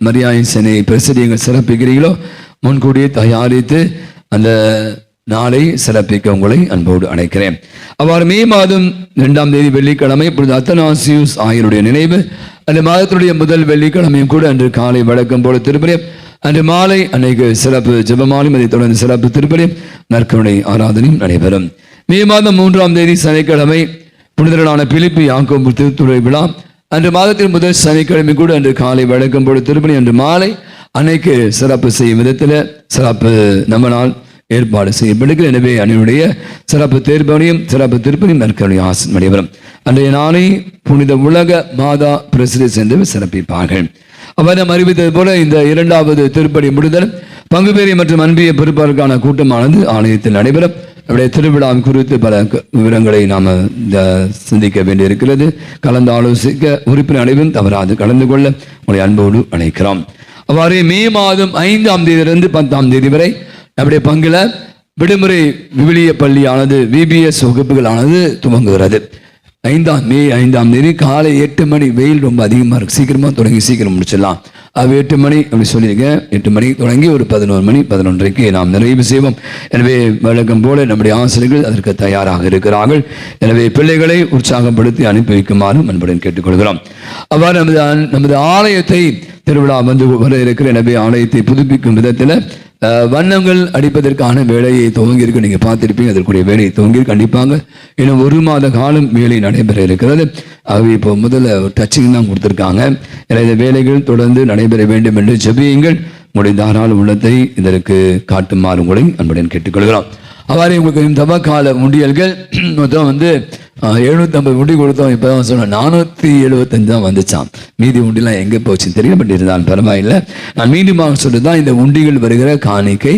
மரியாதை பிரசிடியங்கள் சிறப்பிக்கிறீங்களோ முன்கூட்டியே தயாரித்து அந்த நாளை சிறப்பிக்க உங்களை அன்போடு அழைக்கிறேன். அவ்வாறு மே மாதம் 2ஆம் தேதி வெள்ளிக்கிழமை இப்பொழுது அத்தனாசியூஸ் ஆயருடைய நினைவு. அந்த மாதத்தினுடைய முதல் வெள்ளிக்கிழமையும் கூட அன்று காலை வழக்கம் போல திருப்பலியும், அன்று மாலை அன்னைக்கு சிறப்பு ஜெபமாலையும், அதை தொடர்ந்து சிறப்பு திருப்பலியும் நற்கருணை ஆராதனையும் நடைபெறும். மே மாதம் 3ஆம் தேதி சனிக்கிழமை புனிதர்களான பிலிப்பு யாக்கோபு திருத்துறை விழா. அன்று மாதத்தின் முதல் சனிக்கிழமை கூட அன்று காலை வழக்கம் போல திருப்பலி, அன்று மாலை அன்னைக்கு சிறப்பு செய்யும் விதத்தில் சிறப்பு நம்ம நாள் ஏற்பாடு செய்யப்படுகிறது. எனவே அன்னையுடைய சிறப்பு தேர்ப்பணியும் சிறப்பு திருப்பணியும் நற்கருணை ஆசீர் நடைபெறும். அன்றைய நாளை புனித உலக மாதா பிரசிடென்ஸ் என்று சிறப்பிப்பார்கள். அவர் நாம் அறிவித்தது போல இந்த 2வது திருப்பணி முடிதல் பங்குபேரி மற்றும் அன்பிய பொறுப்பாளருக்கான கூட்டமானது ஆலயத்தில் நடைபெறும். நம்முடைய திருவிழா குறித்து பல விவரங்களை நாம் சிந்திக்க வேண்டியிருக்கிறது. கலந்து ஆலோசிக்க உறுப்பினர் அனைவரும் தவறாது கலந்து கொள்ள உங்களை அன்போடு அழைக்கிறோம். அவ்வாறு மே மாதம் 5ஆம் தேதியிலிருந்து 10ஆம் தேதி வரை நம்முடைய பங்குல விடுமுறை விவிலிய பள்ளியானது VBS வகுப்புகளானது துவங்குகிறது. மே 5ஆம் தேதி காலை 8 மணி. வெயில் ரொம்ப அதிகமாக இருக்கு, சீக்கிரமாக தொடங்கி சீக்கிரம் முடிச்சிடலாம். அது 8 மணி அப்படி சொல்லியிருக்கேன். 8 மணி தொடங்கி ஒரு 11 மணி 11:30க்கு நாம் நிறைவு செய்வோம். எனவே வழக்கம் போல நம்முடைய ஆசிரியர்கள் அதற்கு தயாராக இருக்கிறார்கள். எனவே பிள்ளைகளை உற்சாகப்படுத்தி அனுப்பி வைக்குமாறு அன்புடன் கேட்டுக்கொள்கிறோம். அவ்வாறு நமது ஆலயத்தை திருவிழா வர இருக்கிற, எனவே ஆலயத்தை புதுப்பிக்கும் விதத்தில் வண்ணங்கள் அடிப்பதற்கான வேலையை துவங்கி இருக்கு. நீங்க பார்த்திருப்பீங்க, அதற்குரிய வேலையை துவங்கி கண்டிப்பாங்க இன்னும் 1 மாத காலம் வேலை நடைபெற இருக்கிறது. ஆகவே இப்போ முதல்ல டச்சிங் தான் கொடுத்துருக்காங்க. இந்த வேலைகள் தொடர்ந்து நடைபெற வேண்டும் என்று ஜெபியுங்கள். உங்களுடைய தாராள உள்ளத்தை இதற்கு காட்டுமாறு உங்களை அன்புடன் கேட்டுக்கொள்கிறோம். அவ்வாறு உங்களுக்கு தவக்கால உண்டியல்கள் மொத்தம் 750 உண்டி கொடுத்தோம். இப்போ தான் சொன்னேன் 475 தான் வந்துச்சான். மீதி உண்டிலாம் எங்கே போச்சுன்னு தெரியல, பட் இருந்தாலும் பரவாயில்லை. நான் மீண்டுமாக சொல்லிதான் இந்த உண்டிகள் வருகிற காணிக்கை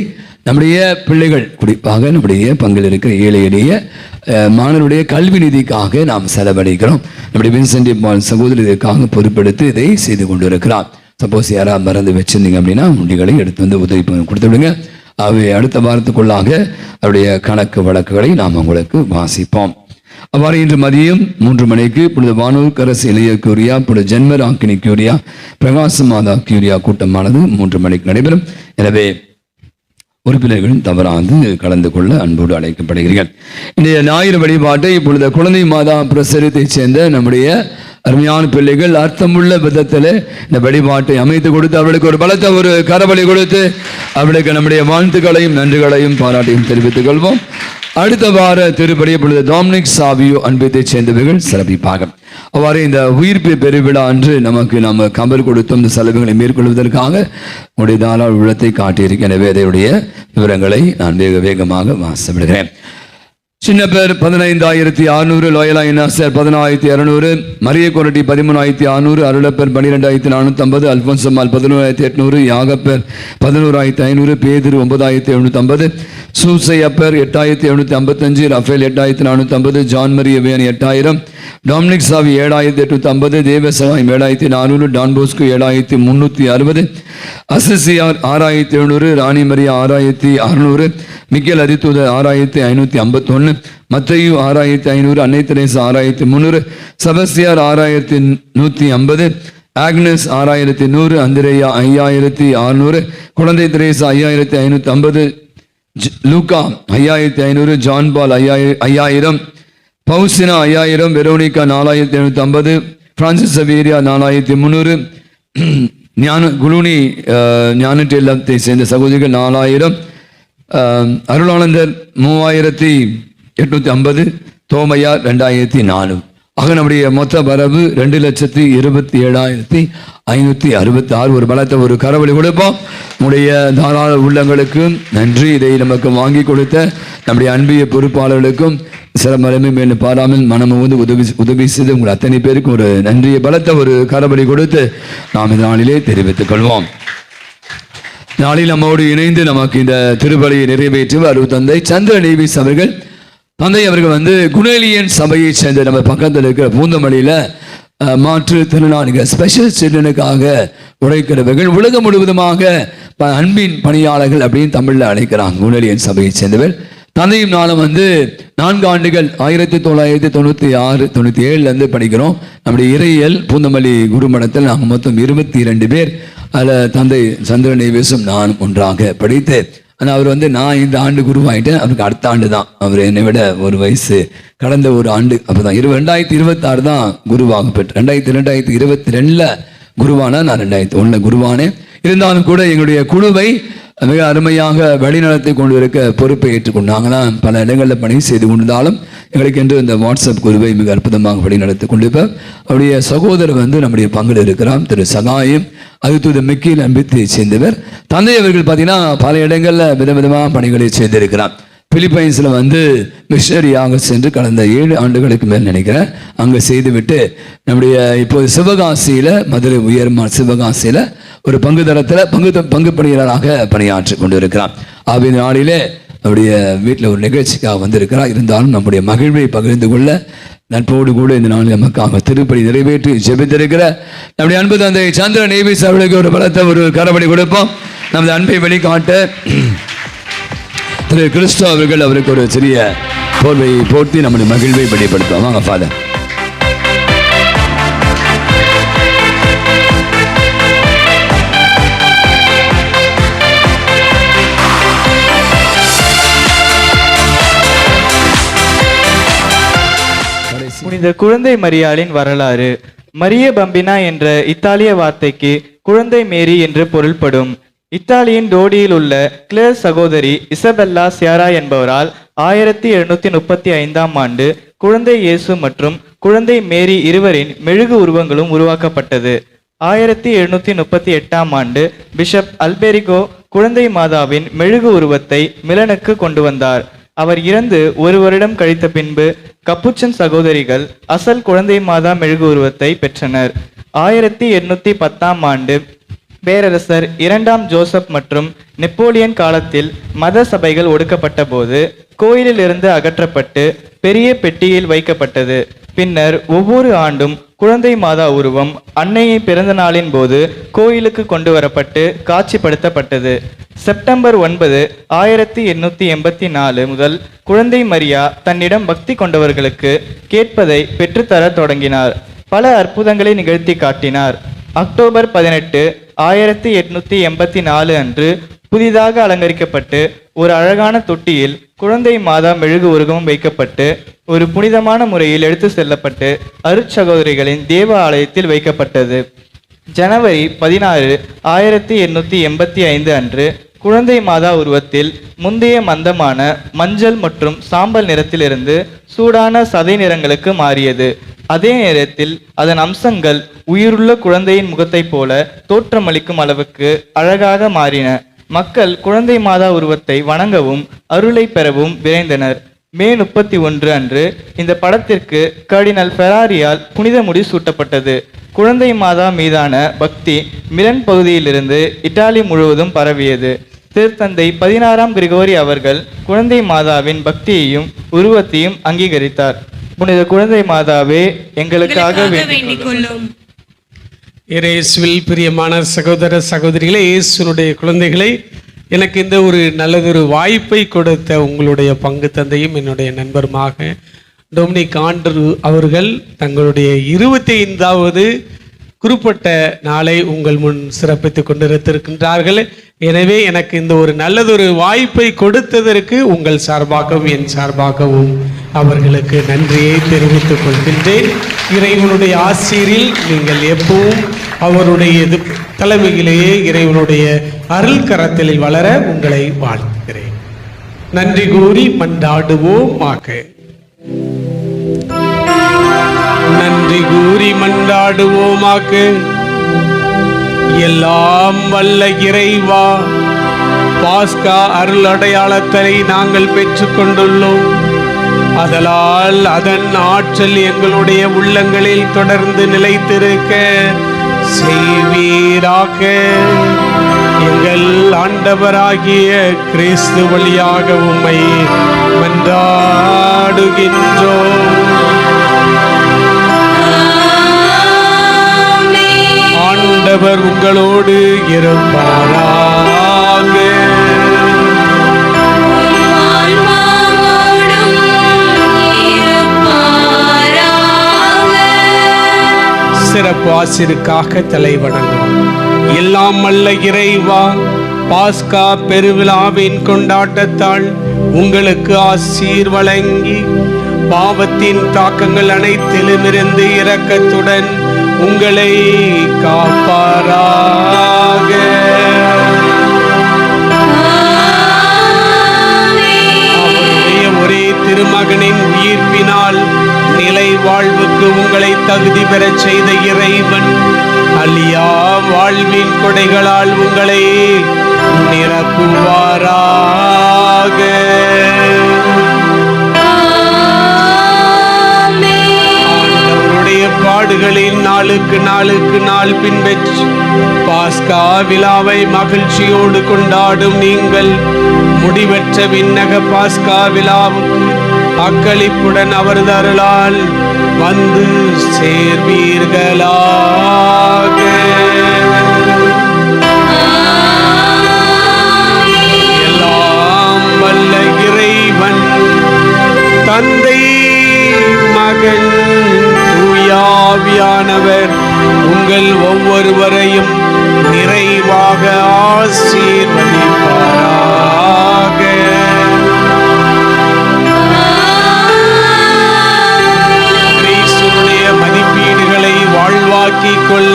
நம்முடைய பிள்ளைகள், குறிப்பாக நம்முடைய பங்கில் இருக்கிற ஏழை எளிய மாணவருடைய கல்வி நிதிக்காக நாம் செலவழிக்கிறோம். நம்முடைய வின்சென்ட் பால் சகோதரி இதற்காக பொறுப்பெடுத்து இதை செய்து கொண்டு இருக்கிறார். சப்போஸ் யாராவது மறந்து வச்சிருந்தீங்க அப்படின்னா உண்டிகளை எடுத்து உதவி கொடுத்து விடுங்க. அவை அடுத்த வாரத்துக்குள்ளாக அவருடைய கணக்கு வழக்குகளை நாம் உங்களுக்கு வாசிப்போம். அவ்வாறு இன்று மதியம் 3 மணிக்கு புனித வானூர்கரசு இளைய கியூரியா, புனித ஜென்மராக்கினி கியூரியா, பிரகாச மாதா கியூரியா கூட்டமானது 3 மணிக்கு நடைபெறும். எனவே உறுப்பினர்களும் தவறாது கலந்து கொள்ள அன்போடு அழைக்கப்படுகிறீர்கள். இன்றைய ஞாயிறு வழிபாட்டை இப்பொழுது குழந்தை மாதா பிரசரத்தைச் சேர்ந்த நம்முடைய அருமையான பிள்ளைகள் அர்த்தமுள்ள விதத்தில் இந்த வழிபாட்டை அமைத்து கொடுத்து அவளுக்கு ஒரு பலத்த ஒரு கரவழி கொடுத்து அவளுக்கு நம்முடைய வாழ்த்துக்களையும் நன்றிகளையும் பாராட்டையும் தெரிவித்துக் கொள்வோம். அடுத்த வார திருப்படி பொழுது டாமினிக் சாவியோ அன்பத்தைச் சேர்ந்தவர்கள் சிறப்பிப்பாக. அவ்வாறு இந்த உயிர்ப்பு பெருவிழா அன்று நம்ம கம்பல் கொடுத்தும் இந்த செலவுகளை மேற்கொள்வதற்காக உடைய தாராள உள்ளத்தை காட்டியிருக்க. எனவே அதனுடைய விவரங்களை நான் வேகமாக வாசிவிடுகிறேன். சின்ன பேர் 15,600, லோயலா இனாசர் 10,200, மரிய கொரட்டி 13,600, அருளப்பர் 12,450, அல்போன்சம்மாள் 11,800, யாகப்பர் 11,500, பேதிரு 9,750, சூசையப்பர் 8,755, ரஃபேல் 8,450, ஜான் மரியவேன் 8,000, டாமினிக் சாவி 7,850, தேவசகாயம் 7,400, டான் போஸ்கு 7,360, அசிசியார் 6,700, ராணி மரியா 6,600, மிக்கேல் அதிதூதர் 6,551, மத்தையு 6,500, அன்னை தெரேசா 6,300, செபஸ்தியார் 6,150, ஆக்னஸ் 6,100, அந்திரேயா 5,600, குழந்தை தெரேசா 5,550, லூக்கா 5,500, ஜான் பால் 5,000, பவுசினா 5,000, வெரோனிகா 4,750, பிரான்சிஸ் சவேரியா 4,300, குலூனி ஞானத்தை சேர்ந்த சகோதரிகள் 4,000, அருளானந்தர் 3,850, தோமையா 2,400. ஆக நம்முடைய மொத்த வரவு 2,27,566. ஒரு பலத்தை ஒரு கரவழி கொடுப்போம். நம்முடைய தாராள உள்ளங்களுக்கு நன்றி. இதை நமக்கு வாங்கி கொடுத்த நம்முடைய அன்பிய பொறுப்பாளர்களுக்கும் சிரமமே மேலும் பாராமல் மனமும் உதவி செய்து உங்கள் அத்தனை பேருக்கு ஒரு நன்றிய பலத்தை ஒரு கரவழி கொடுத்து நாம் இந்த நாளிலே தெரிவித்துக் கொள்வோம். நாளில் நம்மோடு இணைந்து நமக்கு இந்த திருப்பலியை நிறைவேற்றுவார் தந்தை சந்திர நேவிஸ் அவர்கள். தந்தை அவர்கள் குணேலியன் சபையை சேர்ந்த நம்ம பக்கத்தில் இருக்கிற பூந்தமல்லியில மாற்று திறனாளிகள் ஸ்பெஷல் சில்ட்ரனுக்காக உழைக்கிறவர்கள், உலகம் முழுவதுமாக அன்பின் பணியாளர்கள் அப்படின்னு தமிழ்ல அழைக்கிறாங்க. குணேலியன் சபையை சேர்ந்தவர். தந்தையும் நானும் 4 ஆண்டுகள் 1996-97 படிக்கிறோம். நம்முடைய இறையியல் பூந்தமல்லி குருமடத்தில் நாங்கள் மொத்தம் 22 பேர். அதில் தந்தை சந்திர நேவிஸும் நானும் ஒன்றாக படித்து, ஆனால் அவர் நான் இந்த ஆண்டு குருவாயிட்டேன். அவருக்கு அடுத்த ஆண்டு தான், அவர் என்னை விட ஒரு வயசு கடந்த ஒரு ஆண்டு அப்போதான் 2026 தான் குருவாக பெற்று 2022 குருவானா, நான் 2001 குருவானேன். இருந்தாலும் கூட எங்களுடைய குழுவை மிக அருமையாக வழிநடத்தி கொண்டு இருக்க பொறுப்பை ஏற்றுக்கொண்டாங்களாம். பல இடங்களில் பணி செய்து கொண்டிருந்தாலும் எங்களுக்கு என்று இந்த வாட்ஸ்அப் குழுவை மிக அற்புதமாக வழிநடத்தி கொண்டிருப்பார். அவருடைய சகோதரர் நம்முடைய பங்கில் இருக்கிறார், திரு சகாயம் அதுதூத மிக்கேல் அன்பித்தை சேர்ந்தவர். தந்தை அவர்கள் பார்த்தீங்கன்னா பல இடங்களில் விதவிதமாக பணிகளை செய்திருக்கிறார். பிலிப்பைன்ஸில் மிஷனரியாக சென்று கடந்த 7 ஆண்டுகளுக்கு மேல் நினைக்கிறேன் அங்கே செய்துவிட்டு நம்முடைய இப்போது சிவகாசியில், மதுரை உயர்மான் சிவகாசியில் ஒரு பங்கு தரத்தில் பங்கு பணியாளராக பணியாற்றி கொண்டு இருக்கிறார். ஆவின் நாளிலே நம்முடைய வீட்டில் ஒரு நிகழ்ச்சிக்காக வந்திருக்கிறார். இருந்தாலும் நம்முடைய மகிழ்வை பகிர்ந்து கொள்ள நட்போடு கூட இந்த நாளில் நமக்காக திருப்பலி நிறைவேற்றி ஜெபித்திருக்கிற நம்முடைய அன்பு தந்தை சந்திரன் ஏவிஸ் அவர்களுக்கு ஒரு பலத்த ஒரு கரவடி கொடுப்போம். நமது அன்பை வெளிக்காட்ட திரு கிறிஸ்து அவர்கள் அவருக்கு ஒரு சிறிய போர்வையை போர்த்தி நம்முடைய மகிழ்வை வெளிப்படுத்துவோம். வாங்க ஃபாதர். புனித குழந்தை மரியாளின் வரலாறு. மரிய பம்பினா என்ற இத்தாலிய வார்த்தைக்கு குழந்தை மேரி என்று பொருள்படும். இத்தாலியின் டோடியில் உள்ள கிளேர் சகோதரி இசபெல்லா சியாரா என்பவரால் 1735 ஆண்டு குழந்தை இயேசு மற்றும் குழந்தை மேரி இருவரின் மெழுகு உருவங்களும் உருவாக்கப்பட்டது. 1738 ஆண்டு பிஷப் அல்பெரிகோ குழந்தை மாதாவின் மெழுகு உருவத்தை மிலனுக்கு கொண்டு வந்தார். அவர் இறந்து ஒரு வருடம் கழித்த பின்பு கப்புச்சன் சகோதரிகள் அசல் குழந்தை மாதா மெழுகு உருவத்தை பெற்றனர். 1810 ஆண்டு பேரரசர் 2ஆம் ஜோசப் மற்றும் நெப்போலியன் காலத்தில் மத சபைகள் ஒடுக்கப்பட்ட போது கோயிலில் இருந்து அகற்றப்பட்டு பெரிய பெட்டியில் வைக்கப்பட்டது. பின்னர் ஒவ்வொரு ஆண்டும் குழந்தை மாதா உருவம் அன்னையை பிறந்த நாளின் போது கோயிலுக்கு கொண்டு வரப்பட்டு காட்சிப்படுத்தப்பட்டது. செப்டம்பர் 9, 1884 முதல் குழந்தை மரியா தன்னிடம் பக்தி கொண்டவர்களுக்கு கேட்பதை பெற்றுத்தர தொடங்கினார். பல அற்புதங்களை நிகழ்த்தி காட்டினார். அக்டோபர் 18, 1884 அன்று புதிதாக அலங்கரிக்கப்பட்டு ஒரு அழகான தொட்டியில் குழந்தை மாதா மெழுகு உருவம் வைக்கப்பட்டு ஒரு புனிதமான முறையில் எடுத்து செல்லப்பட்டு அருட்சகோதரிகளின் தேவ ஆலயத்தில் வைக்கப்பட்டது. ஜனவரி 16, 1885 அன்று குழந்தை மாதா உருவத்தில் முந்தைய மந்தமான மஞ்சள் மற்றும் சாம்பல் நிறத்திலிருந்து சூடான சதை நிறங்களுக்கு மாறியது. அதே நேரத்தில் அதன் அம்சங்கள் உயிருள்ள குழந்தையின் முகத்தை போல தோற்றமளிக்கும் அளவுக்கு அழகாக மாறின. மக்கள் குழந்தை மாதா உருவத்தை வணங்கவும் அருளை பெறவும் விரைந்தனர். மே 31 அன்று இந்த படத்திற்கு கர்டினல் ஃபெராரியால் புனித முடி சூட்டப்பட்டது. குழந்தை மாதா மீதான பக்தி மிலன் பகுதியிலிருந்து இத்தாலி முழுவதும் பரவியது. திருத்தந்தை 16ஆம் கிரிகோரி அவர்கள் குழந்தை மாதாவின் பக்தியையும் உருவத்தையும் அங்கீகரித்தார். புனித குழந்தை மாதாவே எங்களுக்காக வேண்டிக் கொள்ளும். இயேசுவில் பிரியமான சகோதர சகோதரிகளே, இயேசுனுடைய குழந்தைகளை, எனக்கு இந்த ஒரு நல்லதொரு வாய்ப்பை கொடுத்த உங்களுடைய பங்கு தந்தையும் என்னுடைய நண்பருமாக டொமினிக் ஆண்ட்ரூ அவர்கள் தங்களுடைய 25வது குறிப்பிட்ட நாளை உங்கள் முன் சிறப்பித்துக் கொண்டிருக்கின்றார்கள். எனவே எனக்கு இந்த ஒரு நல்லதொரு வாய்ப்பை கொடுத்ததற்கு உங்கள் சார்பாகவும் என் சார்பாகவும் அவர்களுக்கு நன்றியை தெரிவித்துக் கொள்கின்றேன். இறைவனுடைய ஆசீரில் நீங்கள் எப்பவும் அவருடைய தலைமையிலேயே இறைவனுடைய அருள் கரத்தில் வளர உங்களை வாழ்த்துகிறேன். நன்றி கூறி மன்றாடுவோமாக. நன்றி கூறி மன்றாடுவோமாக. எல்லாம் வல்ல இறைவா, பாஸ்கா அருள் அடையாளத்தை நாங்கள் பெற்றுக் கொண்டுள்ளோம். அதனால் அதன் ஆற்றல் எங்களுடைய உள்ளங்களில் தொடர்ந்து நிலைத்திருக்க செய்வீராக. எங்கள் ஆண்டவராகிய கிறிஸ்து வழியாக உம்மை மன்றாடுகின்றோம். ஆண்டவர் உங்களோடு இருப்பாராக. சிறப்பு ஆசிருக்காக தலை வணங்கும். எல்லாம் வல்ல இறைவா, பாஸ்கா பெருவிழாவின் கொண்டாட்டத்தால் உங்களுக்கு ஆசீர் வழங்கி பாவத்தின் தாக்கங்கள் அனைத்திலுமிருந்து இரக்கத்துடன் உங்களை காப்பாராக. அவருடைய ஒரே திருமகனின் உயிர்ப்பினால் நிலை வாழ்வுக்கு உங்களை தகுதி பெறச் செய்த இறைவன் அழியா வாழ்வின் கொடைகளால் உங்களை நிரப்புவாராக. ஆண்டவருடைய பாடுகளின் நாள் நாளுக்கு நாள் பின்பற்றி பாஸ்கா விழாவை மகிழ்ச்சியோடு கொண்டாடும் நீங்கள் முடிவற்ற விண்ணக பாஸ்கா விழாவுக்கு அக்களிப்புடன் அவரது அருளால் வந்து சேர்வீர்களாக. எல்லாம் வல்ல இறைவன் தந்தை மகன் தூயாவியானவர் உங்கள் ஒவ்வொருவரையும் நிறைவாக ஆசீர்வதிப்பாராக. கிறிஸ்துவுடைய மதிப்பீடுகளை வாழ்வாக்கிக் கொள்ள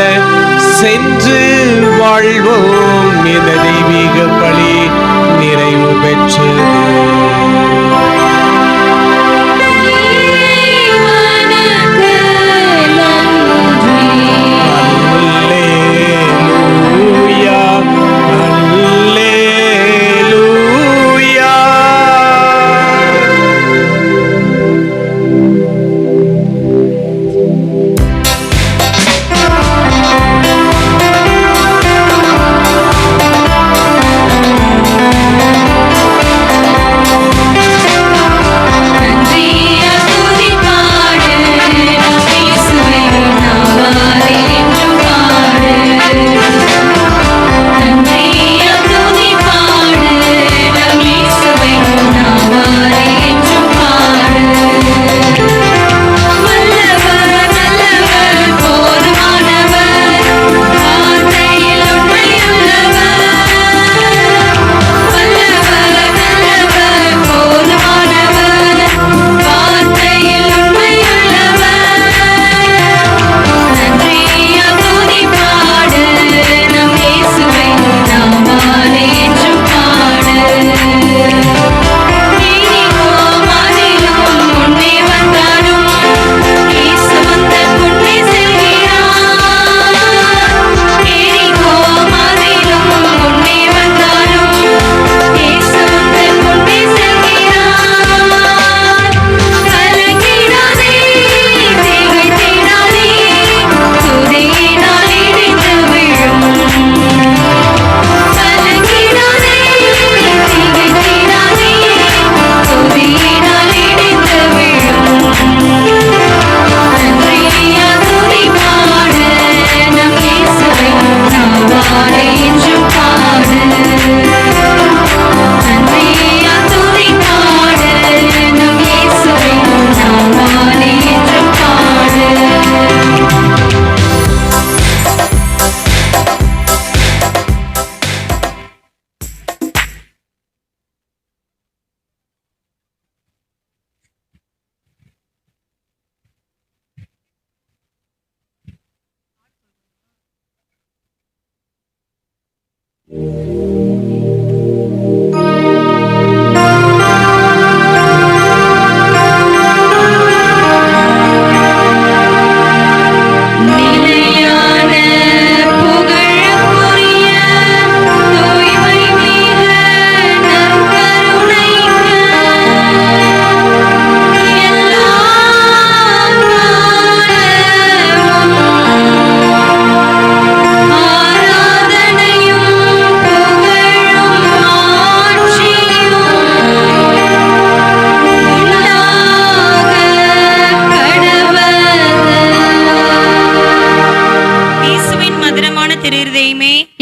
சென்று வாழ்வோம். இந்த தெய்வீக பலி நிறைவு பெற்றது.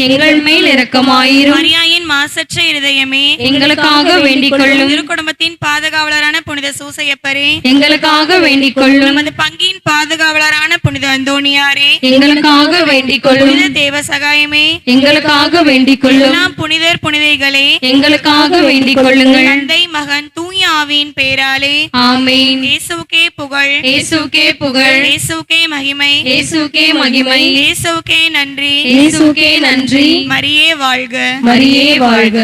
எங்கள் மேல் இரக்கமாயிரும். மரியாயின் மாசற்ற இருதயமே எங்களுக்காக வேண்டிக் கொள்ளும். திருக்குடும்பத்தின் பாதுகாவலரான புனித சூசையப்பரே எங்களுக்காக வேண்டிக் கொள்ளும். நமது பங்கின் பாதுகாவலரான புனித அந்தோணியாரே எங்களுக்காக வேண்டிக் கொள்ளும். புனித தேவ சகாயமே எங்களுக்காக வேண்டிக் கொள்ளும். நாம் புனிதர் புனிதைகளே எங்களுக்காக வேண்டிக் கொள்ளுங்கள். தந்தை மகன் தூய ஆவியின் பேராலே ஆமென். இயேசுவுக்கே புகழ், இயேசுவுக்கே புகழ், இயேசுவுக்கே மகிமை, இயேசுவுக்கே மகிமை, இயேசுவுக்கே நன்றி, இயேசுவுக்கே நன்றி. மரியே வாழ்க, மரியே வாழ்க.